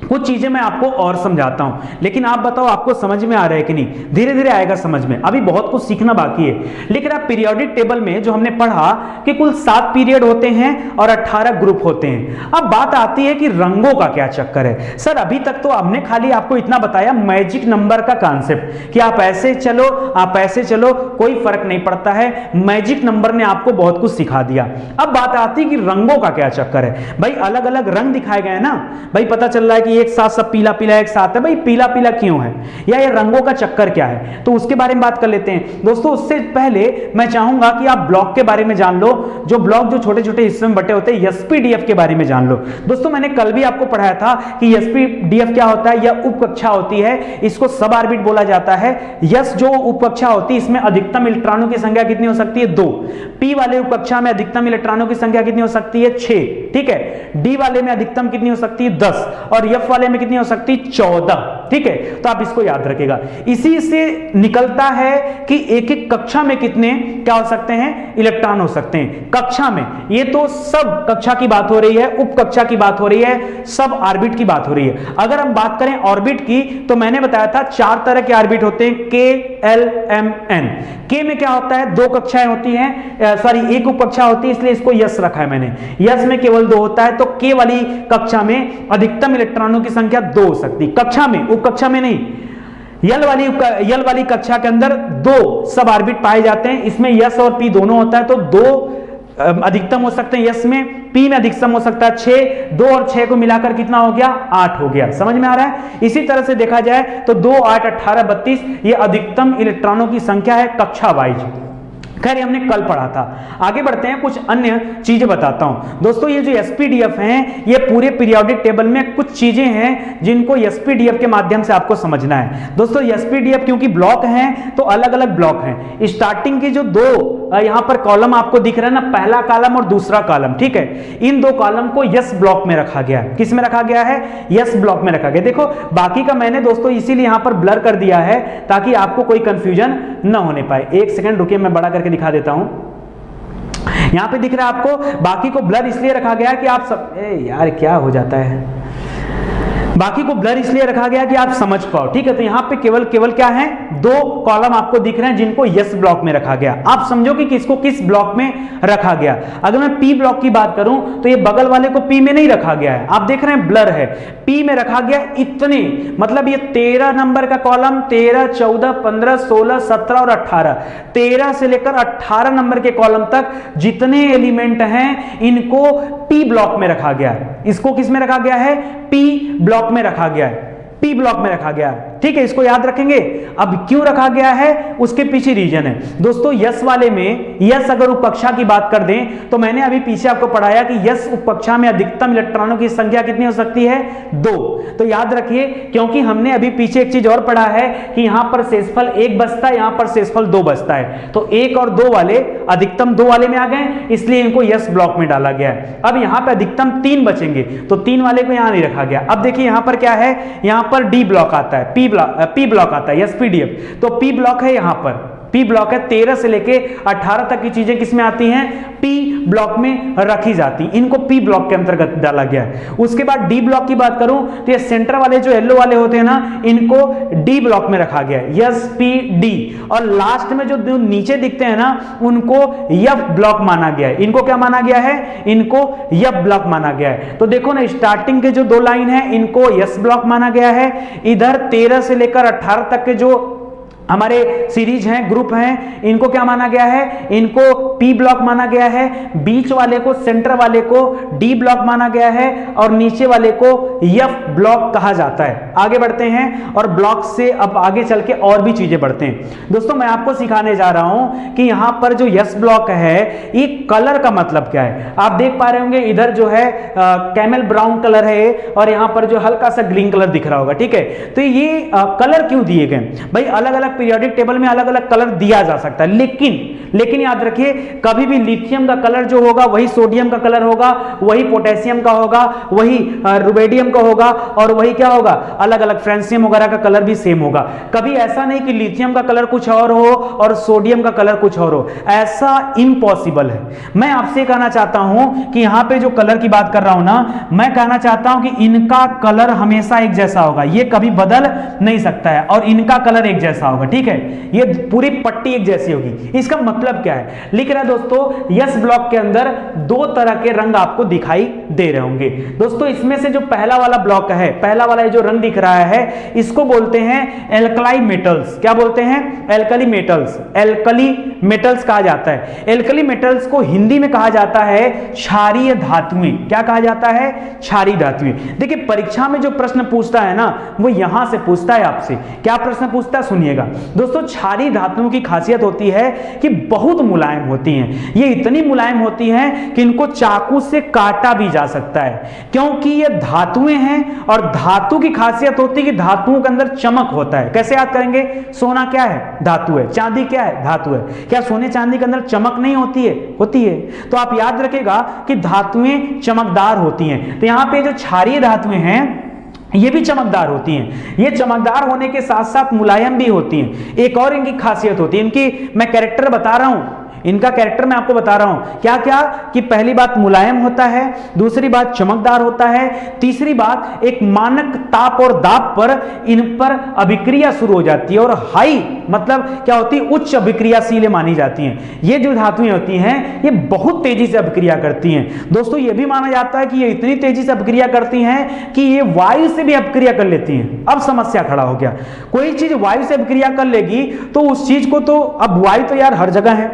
कुछ चीजें मैं आपको और समझाता हूं, लेकिन आप बताओ आपको समझ में आ रहा है कि नहीं? धीरे धीरे आएगा समझ में, अभी बहुत कुछ सीखना बाकी है। लेकिन आप पीरियोडिक टेबल में जो हमने पढ़ा कि कुल 7 पीरियड होते हैं और 18 ग्रुप होते हैं। अब बात आती है कि रंगों का क्या चक्कर है। सर अभी तक तो हमने खाली आपको इतना बताया मैजिक नंबर का कॉन्सेप्ट कि आप ऐसे चलो आप ऐसे चलो, कोई फर्क नहीं पड़ता है, मैजिक नंबर ने आपको बहुत कुछ सिखा दिया। अब बात आती है कि रंगों का क्या चक्कर है। भाई अलग अलग रंग दिखाए गए ना, भाई पता चल रहा है कि एक साथ सब पीला पीला एक साथ है। भाई पीला पीला क्यों है, या ये रंगों का चक्कर क्या है, तो उसके बारे में बात कर लेते हैं दोस्तों। उससे पहले मैं चाहूंगा कि आप ब्लॉक के बारे में जान लो, जो ब्लॉक जो छोटे छोटे हिस्सों में बटे होते हैं, एसपीडीएफ के बारे में जान लो। दोस्तों मैंने कल भी आपको पढ़ाया था कि एसपीडीएफ क्या होता है, यह उपकक्षा होती है, इसको सब ऑर्बिट बोला जाता है। यस जो उपकक्षा होती है इसमें अधिकतम इलेक्ट्रॉनों की संख्या कितनी हो सकती है? 2। पी वाले उपकक्षा में अधिकतम इलेक्ट्रॉनों की संख्या कितनी हो सकती है? 6। ठीक है। डी वाले में अधिकतम कितनी हो सकती है? 10। और एफ वाले में कितनी हो सकती है? 14। ठीक है, तो आप इसको याद रखिएगा। इसी से निकलता है कि एक एक कक्षा में कितने क्या हो सकते हैं? इलेक्ट्रॉन हो सकते हैं कक्षा में। ये तो सब कक्षा की बात हो रही है, उप कक्षा की बात हो रही है, सब ऑर्बिट की बात हो रही है। अगर हम बात करें ऑर्बिट की तो मैंने बताया था 4 तरह के ऑर्बिट होते हैं, के, एल, एम, एन। के में क्या होता है? 2 कक्षाएं होती हैं, सॉरी 1 उप कक्षा होती है, इसलिए इसको यस रखा है मैंने। यस में केवल 2 होता है, तो के वाली कक्षा में अधिकतम इलेक्ट्रॉनों की संख्या 2 हो सकती कक्षा में, उप कक्षा में नहीं। यल वाली कक्षा के अंदर 2 सब ऑर्बिट पाए जाते हैं, इसमें यस और पी दोनों होता है, तो 2 अधिकतम हो सकते हैं यस में, पी में अधिकतम हो सकता है 6। 2 और 6 को मिलाकर कितना हो गया? 8 हो गया। समझ में आ रहा है? इसी तरह से देखा जाए तो 2, 8, 18, 32 ये अधिकतम इलेक्ट्रॉनों की संख्या है कक्षा वाइज। खैर हमने कल पढ़ा था। आगे बढ़ते हैं, कुछ अन्य चीजें बताता हूं दोस्तों। ये जो एसपीडीएफ हैं, ये पूरे पीरियोडिक टेबल में कुछ चीजें हैं जिनको एसपीडीएफ के माध्यम से आपको समझना है। दोस्तों एसपीडीएफ क्योंकि ब्लॉक हैं तो अलग अलग ब्लॉक हैं। स्टार्टिंग की जो 2 यहां पर कॉलम आपको दिख रहा है ना, पहला कॉलम और दूसरा कॉलम, ठीक है, इन 2 कॉलम को यस ब्लॉक में रखा गया है। किस में रखा गया है? यस ब्लॉक में रखा गया। देखो बाकी का मैंने दोस्तों इसीलिए यहां पर ब्लर कर दिया है ताकि आपको कोई कंफ्यूजन न होने पाए। एक सेकंड रुकिए, मैं बड़ा करके दिखा देता हूं। यहां पे दिख रहा है आपको, बाकी को ब्लर इसलिए रखा गया है कि आप सब यार क्या हो जाता है, बाकी को ब्लर इसलिए रखा गया कि आप समझ पाओ। ठीक है, तो यहां पे केवल क्या है? 2 कॉलम आपको दिख रहे हैं जिनको यस ब्लॉक में रखा गया। आप समझो कि किसको किस ब्लॉक में रखा गया। अगर मैं पी ब्लॉक की बात करूं तो ये बगल वाले को पी में नहीं रखा गया है, आप देख रहे हैं ब्लर है, पी में रखा गया इतने, मतलब ये 13 नंबर का कॉलम, 13, 14, 15, 16, 17 और 18, 13 से लेकर 18 नंबर के कॉलम तक जितने एलिमेंट हैं इनको पी ब्लॉक में रखा गया है। इसको किस में रखा गया है? पी ब्लॉक में रखा गया है, पी ब्लॉक में रखा गया है। ठीक है, इसको याद रखेंगे। अब क्यों रखा गया है उसके पीछे रीजन है दोस्तों। यस वाले में, यस अगर उपकक्षा की बात कर दें तो मैंने अभी पीछे आपको पढ़ाया कि यस उपकक्षा में अधिकतम इलेक्ट्रॉनों की संख्या कितनी हो सकती है? 2। तो याद रखिए, क्योंकि हमने अभी पीछे एक चीज और पढ़ा है कि यहां पर शेषफल 1 बचता है, यहां पर शेषफल 2 बचता है, तो 1 और 2 वाले अधिकतम 2 वाले में आ गए, इसलिए इनको यस ब्लॉक में डाला गया है। अब यहां पर अधिकतम 3 बचेंगे, तो 3 वाले को यहां नहीं रखा गया। अब देखिए यहां पर क्या है, यहां पर डी ब्लॉक आता है, पी ब्लॉक आता है, एसपीडीएफ, तो पी ब्लॉक है यहां पर, पी ब्लॉक है। 13 से लेके 18 तक की चीजें किसमें आती हैं? पी ब्लॉक में रखी जाती, इनको पी ब्लॉक के अंतर्गत डाला गया है। उसके बाद डी ब्लॉक की बात करूं तो ये सेंटर वाले जो येलो वाले होते हैं ना, इनको डी ब्लॉक में रखा गया है, एस पी डी। और लास्ट में जो नीचे दिखते हैं ना, उनको एफ ब्लॉक माना गया है। इनको क्या माना गया है? इनको एफ ब्लॉक माना गया है। तो देखो ना, स्टार्टिंग के जो 2 लाइन है इनको एस ब्लॉक माना गया है। इधर 13 से लेकर 18 तक के जो हमारे सीरीज हैं, ग्रुप हैं, इनको क्या माना गया है? इनको पी ब्लॉक माना गया है। बीच वाले को, सेंटर वाले को डी ब्लॉक माना गया है और नीचे वाले को एफ ब्लॉक कहा जाता है। आगे बढ़ते हैं और ब्लॉक से अब आगे चल के और भी चीजें बढ़ते हैं। दोस्तों मैं आपको सिखाने जा रहा हूं कि यहां पर जो यस ब्लॉक है, ये कलर का मतलब क्या है। आप देख पा रहे होंगे इधर जो है कैमल ब्राउन कलर है और यहां पर जो हल्का सा ग्रीन कलर दिख रहा होगा। ठीक है, तो ये कलर क्यों दिए गए भाई? अलग अलग अलग पीरियोडिक टेबल में अलग अलग कलर दिया जा सकता है, लेकिन याद रखिए कभी भी लिथियम का कलर जो होगा वही सोडियम का कलर होगा, वही पोटेशियम का होगा, वही रुबेडियम का होगा, और वही क्या होगा, अलग अलग फ्रेंसियम वगैरह का कलर भी सेम होगा। कभी ऐसा नहीं कि लिथियम का कलर कुछ और हो और सोडियम का कलर कुछ और हो, ऐसा इम्पॉसिबल है। मैं आपसे कहना चाहता हूं कि यहां पे जो कलर की बात कर रहा हूं ना, मैं कहना चाहता हूं कि इनका कलर हमेशा एक जैसा होगा, ये कभी बदल नहीं सकता है, और इनका कलर एक जैसा होगा, ठीक है, ये पूरी पट्टी एक जैसी होगी। इसका मतलब क्या है, लिख रहा है दोस्तों यस ब्लॉक के अंदर दो तरह के रंग आपको दिखाई दे रहे होंगे। दोस्तों इसमें से जो पहला वाला ब्लॉक है, पहला वाला जो रंग दिख रहा है, इसको बोलते हैं एल्कलाई मेटल्स। क्या बोलते हैं, एल्कली मेटल्स, एल्कली मेटल्स कहा जाता है। एल्कली मेटल्स को हिंदी में कहा जाता है क्षारीय धातुएं। क्या कहा जाता है, क्षारीय धातुएं। देखिए परीक्षा में जो प्रश्न पूछता है ना, वो यहां से पूछता है आपसे। क्या प्रश्न पूछता है, सुनिएगा दोस्तों। क्षारीय धातुओं की खासियत होती है कि बहुत मुलायम होती हैं। ये इतनी मुलायम होती हैं कि इनको चाकू से काटा भी जा सकता है, क्योंकि ये धातुएं हैं, और धातु की खासियत होती है कि धातुओं के अंदर चमक होता है। कैसे याद करेंगे, सोना क्या है, धातु है, चांदी क्या है, धातु है। क्या सोने चांदी के अंदर चमक नहीं होती है, होती है। तो आप याद रखिएगा कि धातुएं चमकदार होती हैं। तो यहां पे जो क्षारीय धातुएं हैं ये भी चमकदार होती हैं। ये चमकदार होने के साथ साथ मुलायम भी होती हैं। एक और इनकी खासियत होती है, इनकी मैं कैरेक्टर बता रहा हूं, इनका कैरेक्टर मैं आपको बता रहा हूं। क्या क्या कि पहली बात मुलायम होता है, दूसरी बात चमकदार होता है, तीसरी बात एक मानक ताप और दाब पर इन पर अभिक्रिया शुरू हो जाती है, और हाई मतलब क्या होती है, उच्च अभिक्रियाशील मानी जाती हैं। ये जो धातुएं होती हैं ये बहुत तेजी से अभिक्रिया करती हैं। दोस्तों ये भी माना जाता है कि ये इतनी तेजी से अभिक्रिया करती हैं कि ये वायु से भी अभिक्रिया कर लेती हैं। अब समस्या खड़ा हो गया, कोई चीज वायु से अभिक्रिया कर लेगी तो उस चीज को तो, अब वायु तो यार हर जगह है,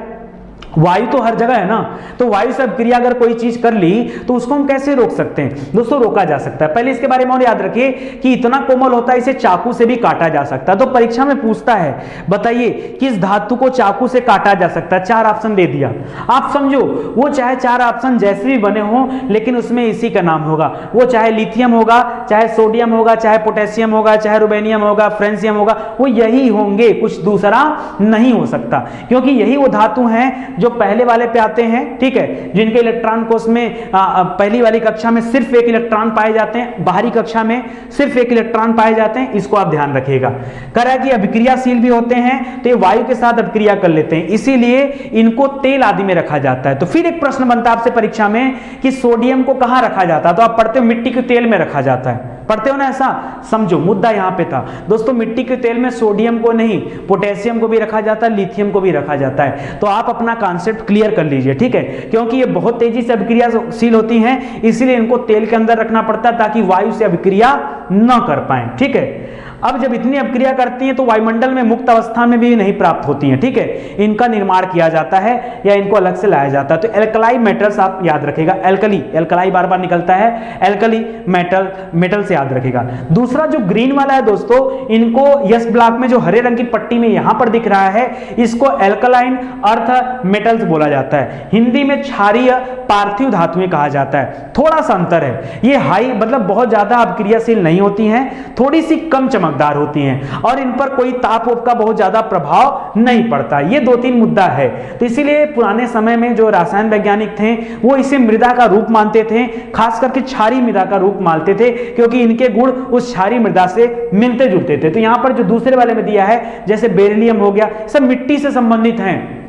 वायु तो हर जगह है ना, तो वायु से अभिक्रिया अगर कोई चीज कर ली तो उसको हम कैसे रोक सकते हैं, दोस्तों रोका जा सकता है। पहले इसके बारे में और याद रखिए कि इतना कोमल होता है, इसे चाकू से भी काटा जा सकता है। तो परीक्षा में पूछता है, बताइए किस धातु को चाकू से काटा जा सकता है, चार ऑप्शन दे दिया। आप समझो वो चाहे चार ऑप्शन जैसे भी बने हो, लेकिन उसमें इसी का नाम होगा। वो चाहे लिथियम होगा, चाहे सोडियम होगा, चाहे पोटेशियम होगा, चाहे रुबेनियम होगा, फ्रेंसियम होगा, वो यही होंगे, कुछ दूसरा नहीं हो सकता, क्योंकि यही वो धातु हैं जो पहले वाले पे आते हैं, ठीक है, जिनके इलेक्ट्रॉन कोष में पहली वाली कक्षा में सिर्फ एक इलेक्ट्रॉन पाए जाते हैं, बाहरी कक्षा में सिर्फ एक इलेक्ट्रॉन पाए जाते हैं। इसको आप ध्यान रखिएगा। कह रहा है कि अभिक्रियाशील भी होते हैं, तो ये वायु के साथ अभिक्रिया कर लेते हैं, इसीलिए इनको तेल आदि में रखा जाता है। तो फिर एक प्रश्न बनता है आपसे परीक्षा में कि सोडियम को कहां रखा जाता है, तो आप पढ़ते हो मिट्टी के तेल में रखा जाता है, पढ़ते हो ना, ऐसा समझो मुद्दा यहां पे था दोस्तों। मिट्टी के तेल में सोडियम को नहीं, पोटेशियम को भी रखा जाता है, लिथियम को भी रखा जाता है। तो आप अपना कॉन्सेप्ट क्लियर कर लीजिए, ठीक है, क्योंकि ये बहुत तेजी से अभिक्रियाशील होती हैं, इसलिए इनको तेल के अंदर रखना पड़ता है ताकि वायु से अभिक्रिया न कर पाए, ठीक है। अब जब इतनी अभिक्रिया करती हैं तो वायुमंडल में मुक्त अवस्था में भी नहीं प्राप्त होती हैं, ठीक है, इनका निर्माण किया जाता है या इनको अलग से लाया जाता है। तो एल्कलाई मेटल्स आप याद रखेगा, एल्कली, एल्कलाई बार बार निकलता है, एल्कली मेटल से याद रखेगा। दूसरा जो ग्रीन वाला है दोस्तों, इनको यस ब्लॉक में जो हरे रंग की पट्टी में यहां पर दिख रहा है, इसको एल्कलाइन अर्थ मेटल्स बोला जाता है। हिंदी में क्षारीय पार्थिव धातुएं कहा जाता है। थोड़ा सा अंतर है, ये हाई मतलब बहुत ज्यादा अभिक्रियाशील नहीं होती हैं, थोड़ी सी कम चमकदार होती हैं, और इन पर कोई ताप का बहुत ज्यादा प्रभाव नहीं पड़ता। ये दो तीन मुद्दा है। तो इसीलिए पुराने समय में जो रसायन वैज्ञानिक थे वो इसे मृदा का रूप मानते थे, खास करके क्षारीय मृदा का रूप मानते थे, क्योंकि इनके गुण उस क्षारीय मृदा से मिलते जुलते थे। तो यहां पर जो दूसरे वाले में दिया है, जैसे बेरिलियम हो गया, सब मिट्टी से संबंधित हैं।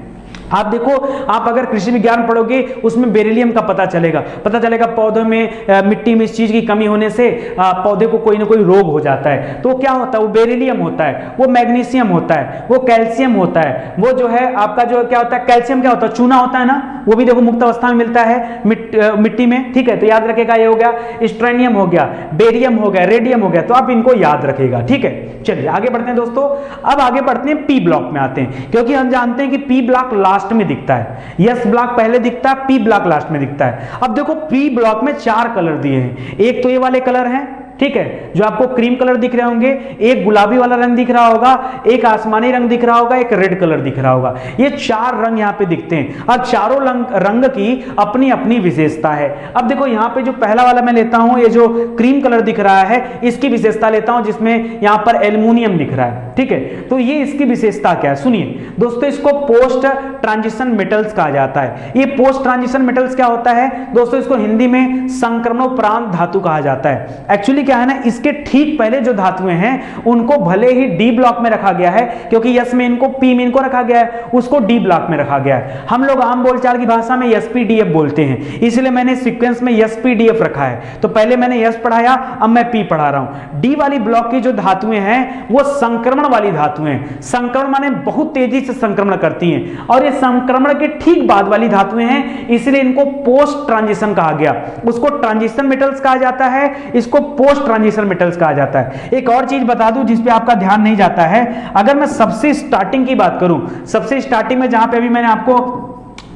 आप देखो, आप अगर कृषि विज्ञान पढ़ोगे उसमें बेरिलियम का पता चलेगा पौधों में मिट्टी में इस चीज की कमी होने से पौधे को कोई ना कोई रोग हो जाता है, तो क्या होता है, वो बेरिलियम होता है, वो मैग्नीशियम होता है, वो कैल्शियम होता है, वो जो है आपका जो क्या होता है, कैल्शियम क्या होता है, चूना होता है ना, वो भी देखो मुक्त अवस्था में मिलता है मिट्टी में, ठीक है। तो याद रखेगा, ये हो गया स्ट्रेनियम, हो गया बेरियम, हो गया रेडियम, हो गया, तो आप इनको याद रखेगा, ठीक है। चलिए आगे बढ़ते हैं दोस्तों। अब आगे बढ़ते हैं पी ब्लॉक में आते हैं, क्योंकि हम जानते हैं कि पी ब्लॉक लास्ट में दिखता है, यस ब्लॉक पहले दिखता है, पी ब्लॉक लास्ट में दिखता है। अब देखो पी ब्लॉक में चार कलर दिए हैं, एक तो ये वाले कलर हैं, ठीक है, जो आपको क्रीम कलर दिख रहे होंगे, एक गुलाबी वाला रंग दिख रहा होगा, एक आसमानी रंग दिख रहा होगा, एक रेड कलर दिख रहा होगा। ये 4 रंग यहाँ पे दिखते हैं और चारों रंग की अपनी अपनी विशेषता है। अब देखो यहाँ पे जो पहला वाला मैं लेता हूं, ये जो क्रीम कलर दिख रहा है, इसकी विशेषता लेता हूं, जिसमें यहाँ पर एल्युमिनियम दिख रहा है। ठीक है, तो ये इसकी विशेषता क्या है सुनिए दोस्तों, इसको पोस्ट ट्रांजिशन मेटल्स कहा जाता है। ये पोस्ट ट्रांजिशन मेटल्स क्या होता है दोस्तों, इसको हिंदी में संक्रमणोपरांत धातु कहा जाता है। एक्चुअली क्या है ना, इसके ठीक पहले जो धातुएं हैं उनको भले ही डी ब्लॉक में रखा गया है, क्योंकि यस में इनको, पी में इनको रखा गया है, उसको डी ब्लॉक में रखा गया है। हम लोग आम बोलचाल की भाषा में एसपीडीएफ बोलते हैं, इसलिए मैंने सीक्वेंस में एसपीडीएफ रखा है। तो पहले मैंने एस पढ़ाया, अब मैं पी पढ़ा रहा हूं। डी वाली ब्लॉक की जो धातुएं हैं वो संक्रमण वाली धातुएं हैं। संक्रमण माने बहुत तेजी से संक्रमण करती हैं, और ये संक्रमण के ठीक बाद वाली धातुएं हैं, इसलिए इनको पोस्ट ट्रांजिशन कहा गया। उसको ट्रांजिशन मेटल्स कहा जाता है, इसको पोस्ट ट्रांजिशन मेटल्स कहा जाता है। एक और चीज बता दूं जिस पे आपका ध्यान नहीं जाता है, अगर मैं सबसे स्टार्टिंग की बात करूं, सबसे स्टार्टिंग में जहां पे अभी मैंने आपको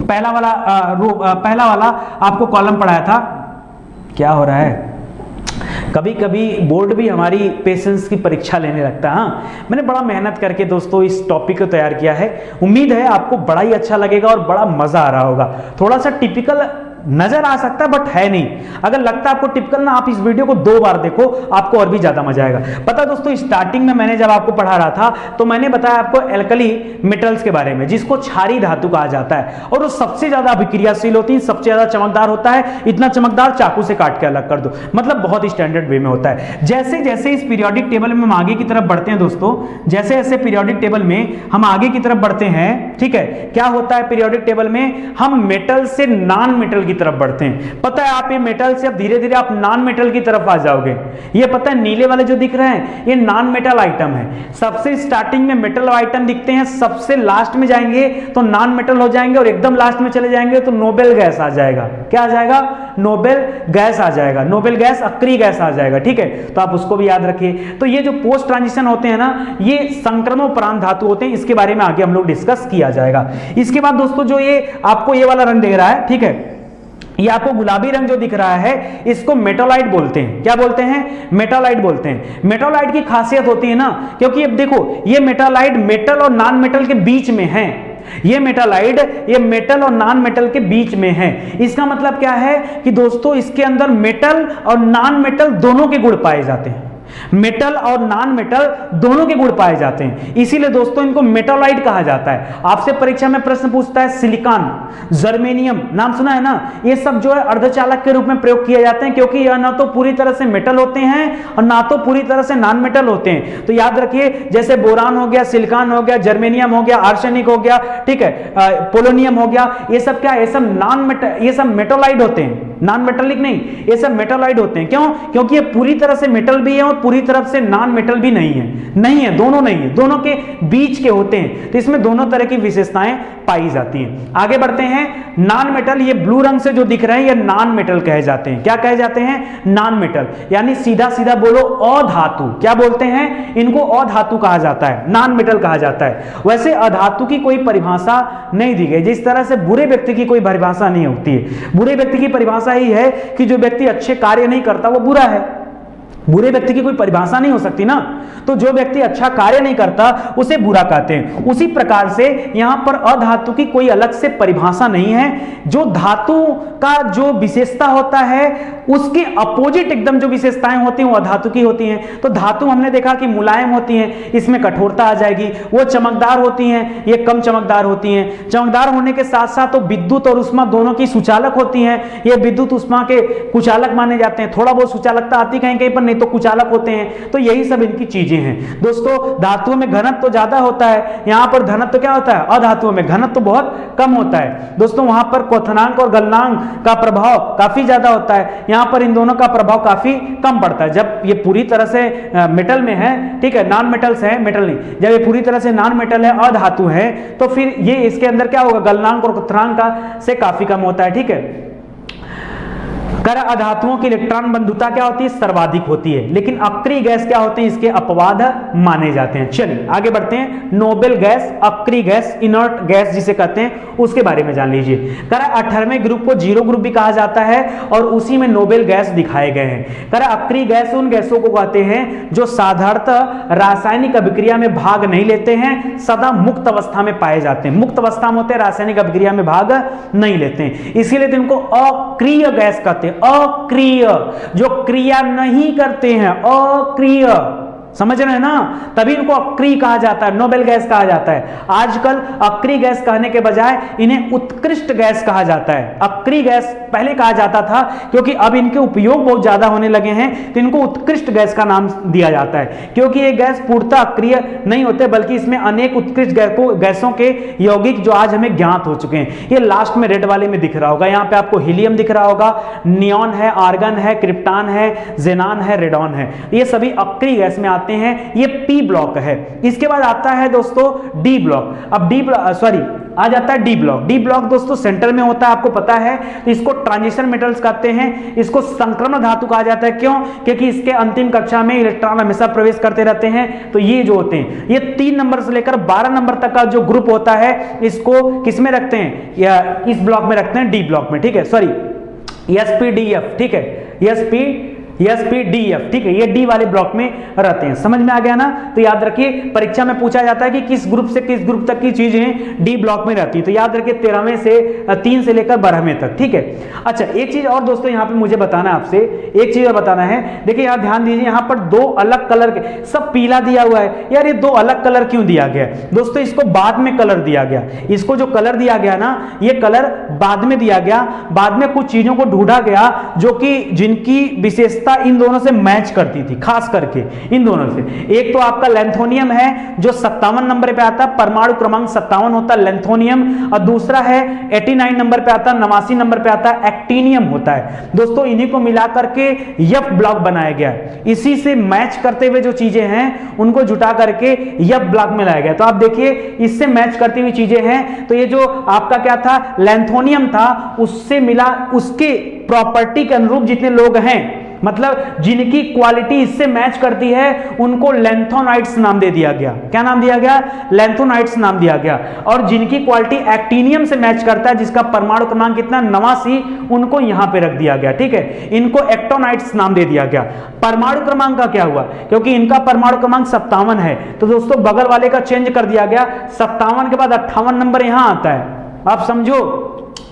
पहला वाला आपको कॉलम पढ़ाया था, क्या हो रहा है, कभी कभी बोर्ड भी हमारी पेशेंस की परीक्षा लेने लगता है। हाँ, मैंने बड़ा मेहनत करके दोस्तों इस टॉपिक को तैयार किया है, उम्मीद है आपको बड़ा ही अच्छा लगेगा और बड़ा मजा आ रहा होगा। थोड़ा सा टिपिकल नजर आ सकता है बट है नहीं। अगर लगता है आपको टिपिकल ना, आप इस वीडियो को 2 बार देखो, आपको और भी ज्यादा मजा आएगा। पता दोस्तों, स्टार्टिंग में मैंने जब आपको पढ़ा रहा था तो मैंने बताया आपको एल्कली मेटल्स के बारे में, जिसको क्षारीय धातु कहा जाता है, और वो सबसे ज्यादा अभिक्रियाशील होती है, सबसे ज्यादा चमकदार होता है, इतना चमकदार चाकू से काट के अलग कर दो, मतलब बहुत ही स्टैंडर्ड वे में होता है। जैसे जैसे इस पीरियोडिक टेबल में हम आगे की तरफ बढ़ते हैं दोस्तों, जैसे जैसे पीरियोडिक टेबल में हम आगे की तरफ बढ़ते हैं, ठीक है, क्या होता है पीरियोडिक टेबल में, हम मेटल से नॉन मेटल की तरफ बढ़ते हैं। पता है आप ये मेटल से अब धीरे धीरे आप नॉन मेटल की तरफ आ जाओगे। ये पता है नीले वाले जो दिख रहे हैं ये नॉन मेटल आइटम है। सबसे स्टार्टिंग में मेटल आइटम दिखते हैं, सबसे लास्ट में जाएंगे तो नॉन मेटल हो जाएंगे, और एकदम लास्ट में चले जाएंगे तो नोबेल गैस आ जाएगा। क्या आ जाएगा? नोबेल गैस आ जाएगा। नोबेल गैस अक्रिय गैस आ जाएगा। ठीक है, तो आप उसको भी याद रखिए। तो ये जो पोस्ट ट्रांजिशन होते हैं ना, ये संक्रमणोपरांत धातु होते हैं, इसके बारे में आगे हम लोग डिस्कस किया जाएगा। इसके बाद दोस्तों जो ये आपको ये वाला रंग दिख रहा है, ठीक है, ये आपको गुलाबी रंग जो दिख रहा है इसको मेटालाइट बोलते हैं। क्या बोलते हैं? मेटालाइट बोलते हैं। मेटालाइट की खासियत होती है ना, क्योंकि अब देखो ये मेटालाइट मेटल और नॉन मेटल के बीच में है। ये मेटालाइट ये मेटल और नॉन मेटल के बीच में है। इसका मतलब क्या है कि दोस्तों इसके अंदर मेटल और नॉन मेटल दोनों के गुण पाए जाते हैं। मेटल और नॉन मेटल दोनों के गुण पाए जाते हैं, इसीलिए दोस्तों इनको मेटालाइट कहा जाता है। आपसे परीक्षा में प्रश्न पूछता है सिलिकॉन, जर्मेनियम, नाम सुना है ना, ये सब जो है अर्धचालक के रूप में प्रयोग किए जाते हैं, क्योंकि यह ना तो पूरी तरह से मेटल होते हैं और ना तो पूरी तरह से नॉन मेटल होते हैं। तो याद रखिए, जैसे बोरान हो गया, सिलिकॉन हो गया, जर्मेनियम हो गया, आर्सेनिक हो गया, ठीक है, पोलोनियम हो गया, ये सब क्या, ये सब नॉन मेटल, ये सब मेटालाइट होते हैं, नॉन मेटालिक नहीं, ये सब मेटालाइट होते हैं। क्यों? क्योंकि ये पूरी तरह से मेटल भी है और पूरी तरफ से नॉन मेटल भी नहीं है, दोनों नहीं है, दोनों के बीच के होते हैं। तो इसमें दोनों तरह की विशेषताएं पाई जाती हैं। आगे बढ़ते हैं। नॉन मेटल, ये ब्लू रंग से जो दिख रहे हैं ये नॉन मेटल कहे जाते हैं। क्या कहे जाते हैं? नॉन मेटल, यानी सीधा सीधा बोलो अधातु। क्या बोलते हैं? इनको अधातु कहा जाता है, नॉन मेटल कहा जाता है। वैसे अधातु की कोई परिभाषा नहीं दी गई, जिस तरह से बुरे व्यक्ति की कोई परिभाषा नहीं होती है। बुरे व्यक्ति की परिभाषा ही है कि जो व्यक्ति अच्छे कार्य नहीं करता वो बुरा है। बुरे व्यक्ति की कोई परिभाषा नहीं हो सकती ना, तो जो व्यक्ति अच्छा कार्य नहीं करता उसे बुरा कहते हैं। उसी प्रकार से यहां पर अधातु की कोई अलग से परिभाषा नहीं है। जो धातु का जो विशेषता होता है उसके अपोजिट एकदम जो विशेषताएं होती हैं वो अधातु की होती हैं। तो धातु हमने देखा कि मुलायम होती हैं, इसमें कठोरता आ जाएगी। वो चमकदार होती हैं, ये कम चमकदार होती हैं। चमकदार होने के साथ साथ तो विद्युत और उष्मा दोनों की सुचालक होती हैं। ये विद्युत उष्मा के कुचालक माने जाते हैं। थोड़ा बहुत सुचालकता आती कहीं कहीं पर, नहीं तो कुचालक होते हैं। तो यही सब इनकी चीजें हैं। दोस्तों धातुओं में घनत्व तो ज्यादा होता है, यहां पर घनत्व तो क्या होता है? अधातुओं में घनत्व तो बहुत कम होता है। दोस्तों वहां पर क्वथनांक और गलनांक का प्रभाव काफी ज्यादा होता है, यहां पर इन दोनों का प्रभाव काफी कम पड़ता है। जब ये पूरी तरह से मेटल में है, ठीक है, नॉन मेटल्स है, मेटल नहीं, जब ये पूरी तरह से नॉन मेटल है, अधातु है, तो फिर ये इसके अंदर क्या होगा? गलनांक और क्वथनांक का से काफी कम होता है। ठीक है, कर अधातुओं की इलेक्ट्रॉन बंधुता क्या होती है, सर्वाधिक होती है, लेकिन अक्रिय गैस क्या होते हैं, इसके अपवाद माने जाते हैं। चलिए आगे बढ़ते हैं। नोबेल गैस, अक्रिय गैस, इनर्ट गैस जिसे कहते हैं, उसके बारे में जान लीजिए। कर 18वें ग्रुप को जीरो ग्रुप भी कहा जाता है और उसी में नोबेल गैस दिखाए गए हैं। कर अक्रिय गैस उन गैसों को कहते हैं जो साधारणतः रासायनिक अभिक्रिया में भाग नहीं लेते हैं, सदा मुक्त अवस्था में पाए जाते हैं। मुक्त अवस्था में होते हैं, रासायनिक अभिक्रिया में भाग नहीं लेते हैं, इसीलिए तो इनको अक्रिय गैस कहते हैं। अक्रिय, जो क्रिया नहीं करते हैं, अक्रिय, समझ रहे हैं ना, तभी इनको अक्रिय कहा जाता है, नोबेल गैस कहा जाता है। आजकल अक्रिय गैस कहने के बजाय इन्हें उत्कृष्ट गैस कहा जाता है। अक्रिय गैस पहले कहा जाता था, क्योंकि अब इनके उपयोग बहुत ज्यादा होने लगे हैं तो इनको उत्कृष्ट गैस का नाम दिया जाता है, क्योंकि ये गैस पूर्णतः अक्रिय नहीं होते, बल्कि इसमें अनेक उत्कृष्ट गैसों के यौगिक जो आज हमें ज्ञात हो चुके हैं। ये लास्ट में रेड वाले में दिख रहा होगा, यहाँ पे आपको हीलियम दिख रहा होगा, नियॉन है, आर्गन है, क्रिप्टॉन है, जेनान है, रेडॉन है, ये सभी अक्रिय गैस में आते हैं। ये पी ब्लॉक है। इसके बाद आता है दोस्तों डी ब्लॉक। अब आ जाता है डी ब्लॉक। डी ब्लॉक दोस्तों सेंटर में होता है, आपको पता है, तो इसको ट्रांजिशन मेटल्स कहते हैं, इसको संक्रमण धातु कहा जाता है। क्यों? क्योंकि इसके अंतिम कक्षा में इलेक्ट्रॉन हमेशा प्रवेश करते रहते हैं। तो ये जो होते हैं, ये 3 नंबर से लेकर 12 नंबर तक का जो ग्रुप होता है, इसको किसमें रखते हैं, या इस ब्लॉक में रखते हैं, डी ब्लॉक में, ठीक है, सॉरी एसपीडीएफ, ठीक है, एसपीडीएफ, ठीक है, ये डी वाले ब्लॉक में रहते हैं। समझ में आ गया ना? तो याद रखिए, परीक्षा में पूछा जाता है कि किस ग्रुप से किस ग्रुप तक की चीजें डी ब्लॉक में रहती है, तो याद रखिए 13वें से 3 से लेकर 12वें तक, ठीक है। अच्छा, एक चीज और दोस्तों यहाँ पे मुझे बताना है आपसे, एक चीज और बताना है। देखिए यहाँ ध्यान दीजिए, यहाँ पर 2 अलग कलर के, सब पीला दिया हुआ है यार, ये 2 अलग कलर क्यों दिया गया दोस्तों? इसको बाद में कलर दिया गया, इसको जो कलर दिया गया ना, ये कलर बाद में दिया गया। बाद में कुछ चीजों को ढूंढा गया जो कि जिनकी विशेषता इन दोनों से मैच करती थी, खास करके इन दोनों से। एक तो आपका लैंथोनियम है जो 57 नंबर पे आता है, परमाणु क्रमांक 57 होता है लैंथोनियम, और दूसरा है 89 नंबर पे आता है, 89 नंबर पे आता है, एक्टिनियम होता है। दोस्तों इन्हीं को मिलाकर के एफ ब्लॉक बनाया गया है। इसी से मैच करते हुए जो चीजें हैं उनको जुटा करके एफ ब्लॉक में लाया गया। तो आप देखिए, इससे मैच करती हुई चीजें हैं, तो ये जो आपका क्या था, लैंथोनियम था, उससे मिला, उसके प्रॉपर्टी के अनुरूप जितने लोग हैं, मतलब जिनकी क्वालिटी इससे मैच करती है, उनको लैंथोनाइट्स नाम दे दिया गया। क्या नाम दिया गया? लैंथोनाइट्स नाम दिया गया। और जिनकी क्वालिटी एक्टिनियम से मैच करता है, जिसका परमाणु क्रमांक कितना, 89, उनको यहां पे रख दिया गया, ठीक है, इनको एक्टोनाइट्स नाम दे दिया गया। परमाणु क्रमांक का क्या हुआ? क्योंकि इनका परमाणु क्रमांक 57 है, तो दोस्तों बगल वाले का चेंज कर दिया गया। 57 के बाद 58 नंबर यहां आता है, आप समझो,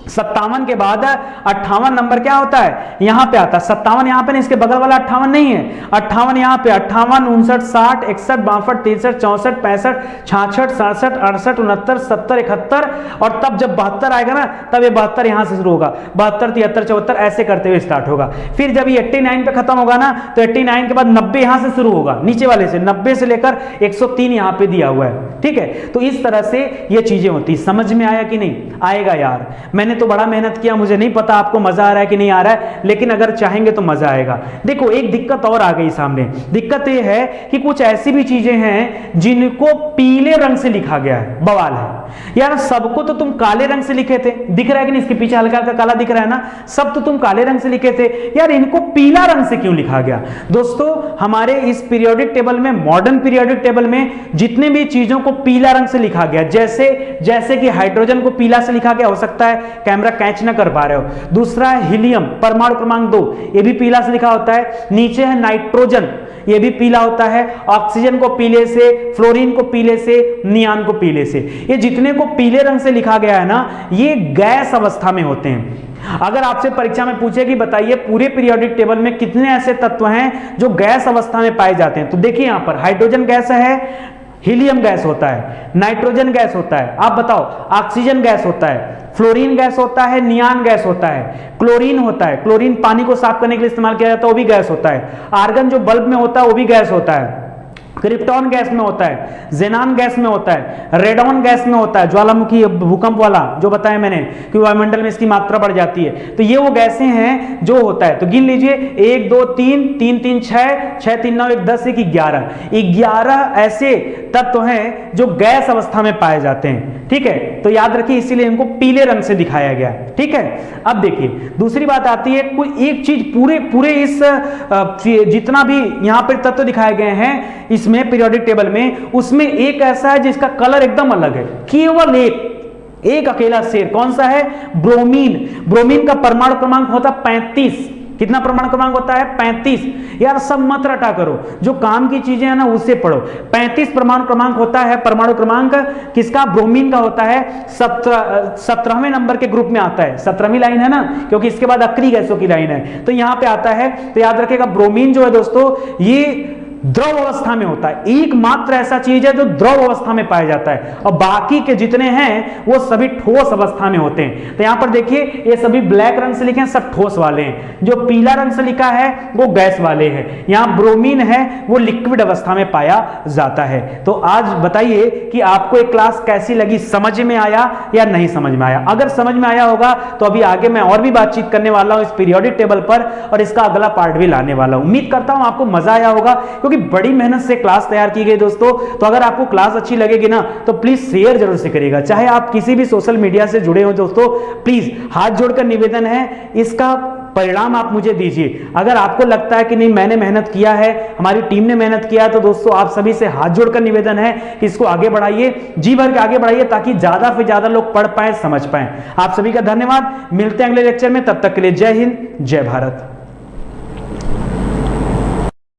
57 के बाद 58 नंबर क्या होता है, यहां पे आता है। 57 यहां पे नहीं, इसके बगल वाला 58 नहीं है, 58 यहां पे, 58, 59, 60, 61, 62, 63, 64, 65, 66, 67, 68, 69, 70, 71, और तब जब 72 आएगा ना, तब ये 72 यहां से शुरू होगा, 72, 73, 74 ऐसे करते हुए स्टार्ट होगा। फिर जब ये 89 पे खत्म होगा ना, तो 89 के बाद 90 यहां से शुरू होगा, नीचे वाले से 90 से लेकर 103 यहां पे दिया हुआ है, ठीक है। तो इस तरह से ये चीजें होती। समझ में आया कि नहीं? आएगा यार, मैंने तो बड़ा मेहनत किया, मुझे नहीं पता आपको मजा आ रहा है कि नहीं आ रहा है, लेकिन अगर चाहेंगे तो मजा आएगा। देखो एक दिक्कत और आ गई सामने। दिक्कत यह है कि कुछ ऐसी भी चीजें हैं जिनको पीले रंग से लिखा गया है। बवाल है यार, सबको तो तुम काले रंग से लिखे थे, दिख रहा है कि नहीं, इसके पीछे हल्का हल्का काला दिख रहा है ना, सब तो तुम काले रंग से लिखे थे यार, इनको पीला रंग से क्यों लिखा गया? दोस्तों हमारे इस पीरियोडिक टेबल में, मॉडर्न पीरियोडिक टेबल में जितने भी चीजों को पीला रंग से लिखा गया, जैसे कि हाइड्रोजन को पीला से लिखा गया, हो सकता है कैमरा कैच ना कर पा रहे हो। दूसरा है हीलियम, परमाणु क्रमांक 2, ये भी पीला से लिखा होता है। नीचे है नाइट्रोजन, ये भी पीला होता है। ऑक्सीजन को पीले से, फ्लोरीन को पीले से, नियान को पीले से। ये जितने को पीले रंग से लिखा गया है ना, ये गैस अवस्था में होते हैं। अगर आपसे परीक्षा में पूछे कि बताइए पूरे पीरियोडिक टेबल में कितने ऐसे तत्व हैं जो गैस अवस्था में पाए जाते हैं, तो देखिए यहां पर हाइड्रोजन गैस है, हीलियम गैस होता है, नाइट्रोजन गैस होता है, आप बताओ, ऑक्सीजन गैस होता है, फ्लोरीन गैस होता है, नियान गैस होता है, क्लोरीन होता है, क्लोरीन पानी को साफ करने के लिए इस्तेमाल किया जाता है, वो भी गैस होता है। आर्गन जो बल्ब में होता है वो भी गैस होता है, क्रिप्टॉन गैस में होता है, जेनान गैस में होता है, रेडॉन गैस में होता है, ज्वालामुखी भूकंप वाला जो बताया मैंने कि वायुमंडल में इसकी मात्रा बढ़ जाती है। तो ये वो गैसें हैं जो होता है। तो गिन लीजिए 1 2 3 3 3 6 6 3 9 1 10 1 11 ऐसे तत्व हैं जो गैस अवस्था में पाए जाते हैं। ठीक है, तो याद रखिए इसीलिए इनको पीले रंग से दिखाया गया है। ठीक है, अब देखिए दूसरी बात आती है, कोई एक चीज पूरे इस जितना भी यहां पर तत्व दिखाए गए हैं इसमें पीरियोडिक टेबल में, उसमें एक ऐसा है जिसका कलर एकदम अलग है, केवल एक अकेला शेर। कौन सा है? ब्रोमीन। ब्रोमीन का परमाणु क्रमांक होता है 35। कितना परमाणु क्रमांक होता है? 35। यार सब मत रटा करो, जो काम की चीजें है ना उससे पढ़ो। 35 परमाणु क्रमांक होता है। परमाणु क्रमांक किसका? ब्रोमीन का होता है। 17वें नंबर के ग्रुप में आता है। 17वीं लाइन है ना, क्योंकि इसके बाद अक्रिय गैसों की लाइन है, तो यहां पे आता है। तो याद रखिएगा ब्रोमीन जो है दोस्तों ये द्रव अवस्था में होता है, एकमात्र ऐसा चीज है जो द्रव अवस्था में पाया जाता है, और बाकी के जितने हैं वो सभी ठोस अवस्था में होते हैं। तो यहां पर देखिए ये सभी ब्लैक रंग से लिखे हैं, सब ठोस वाले हैं। जो पीला रंग से लिखा है वो गैस वाले हैं। यहां ब्रोमीन है वो लिक्विड अवस्था में पाया जाता है। तो आज बताइए कि आपको एक क्लास कैसी लगी, समझ में आया या नहीं समझ में आया? अगर समझ में आया होगा तो अभी आगे मैं और भी बातचीत करने वाला हूं इस पीरियोडिक टेबल पर, और इसका अगला पार्ट भी लाने वाला हूं। उम्मीद करता हूं आपको मजा आया होगा, क्योंकि बड़ी मेहनत से क्लास तैयार की गई दोस्तों। तो अगर आपको क्लास अच्छी लगेगी ना तो प्लीज शेयर जरूर से करिएगा, चाहे आप किसी भी सोशल मीडिया से जुड़े हो दोस्तों। प्लीज हाथ जोड़कर निवेदन है, इसका परिणाम आप मुझे दीजिए। अगर आपको लगता है कि नहीं मैंने मेहनत किया है, हमारी टीम ने मेहनत किया है, तो दोस्तों आप सभी से हाथ जोड़कर निवेदन है कि इसको आगे बढ़ाइए, जी भर के आगे बढ़ाइए, ताकि ज्यादा से ज्यादा लोग पढ़ पाए, समझ पाए। आप सभी का धन्यवाद। मिलते हैं अगले लेक्चर में, तब तक के लिए जय हिंद, जय भारत।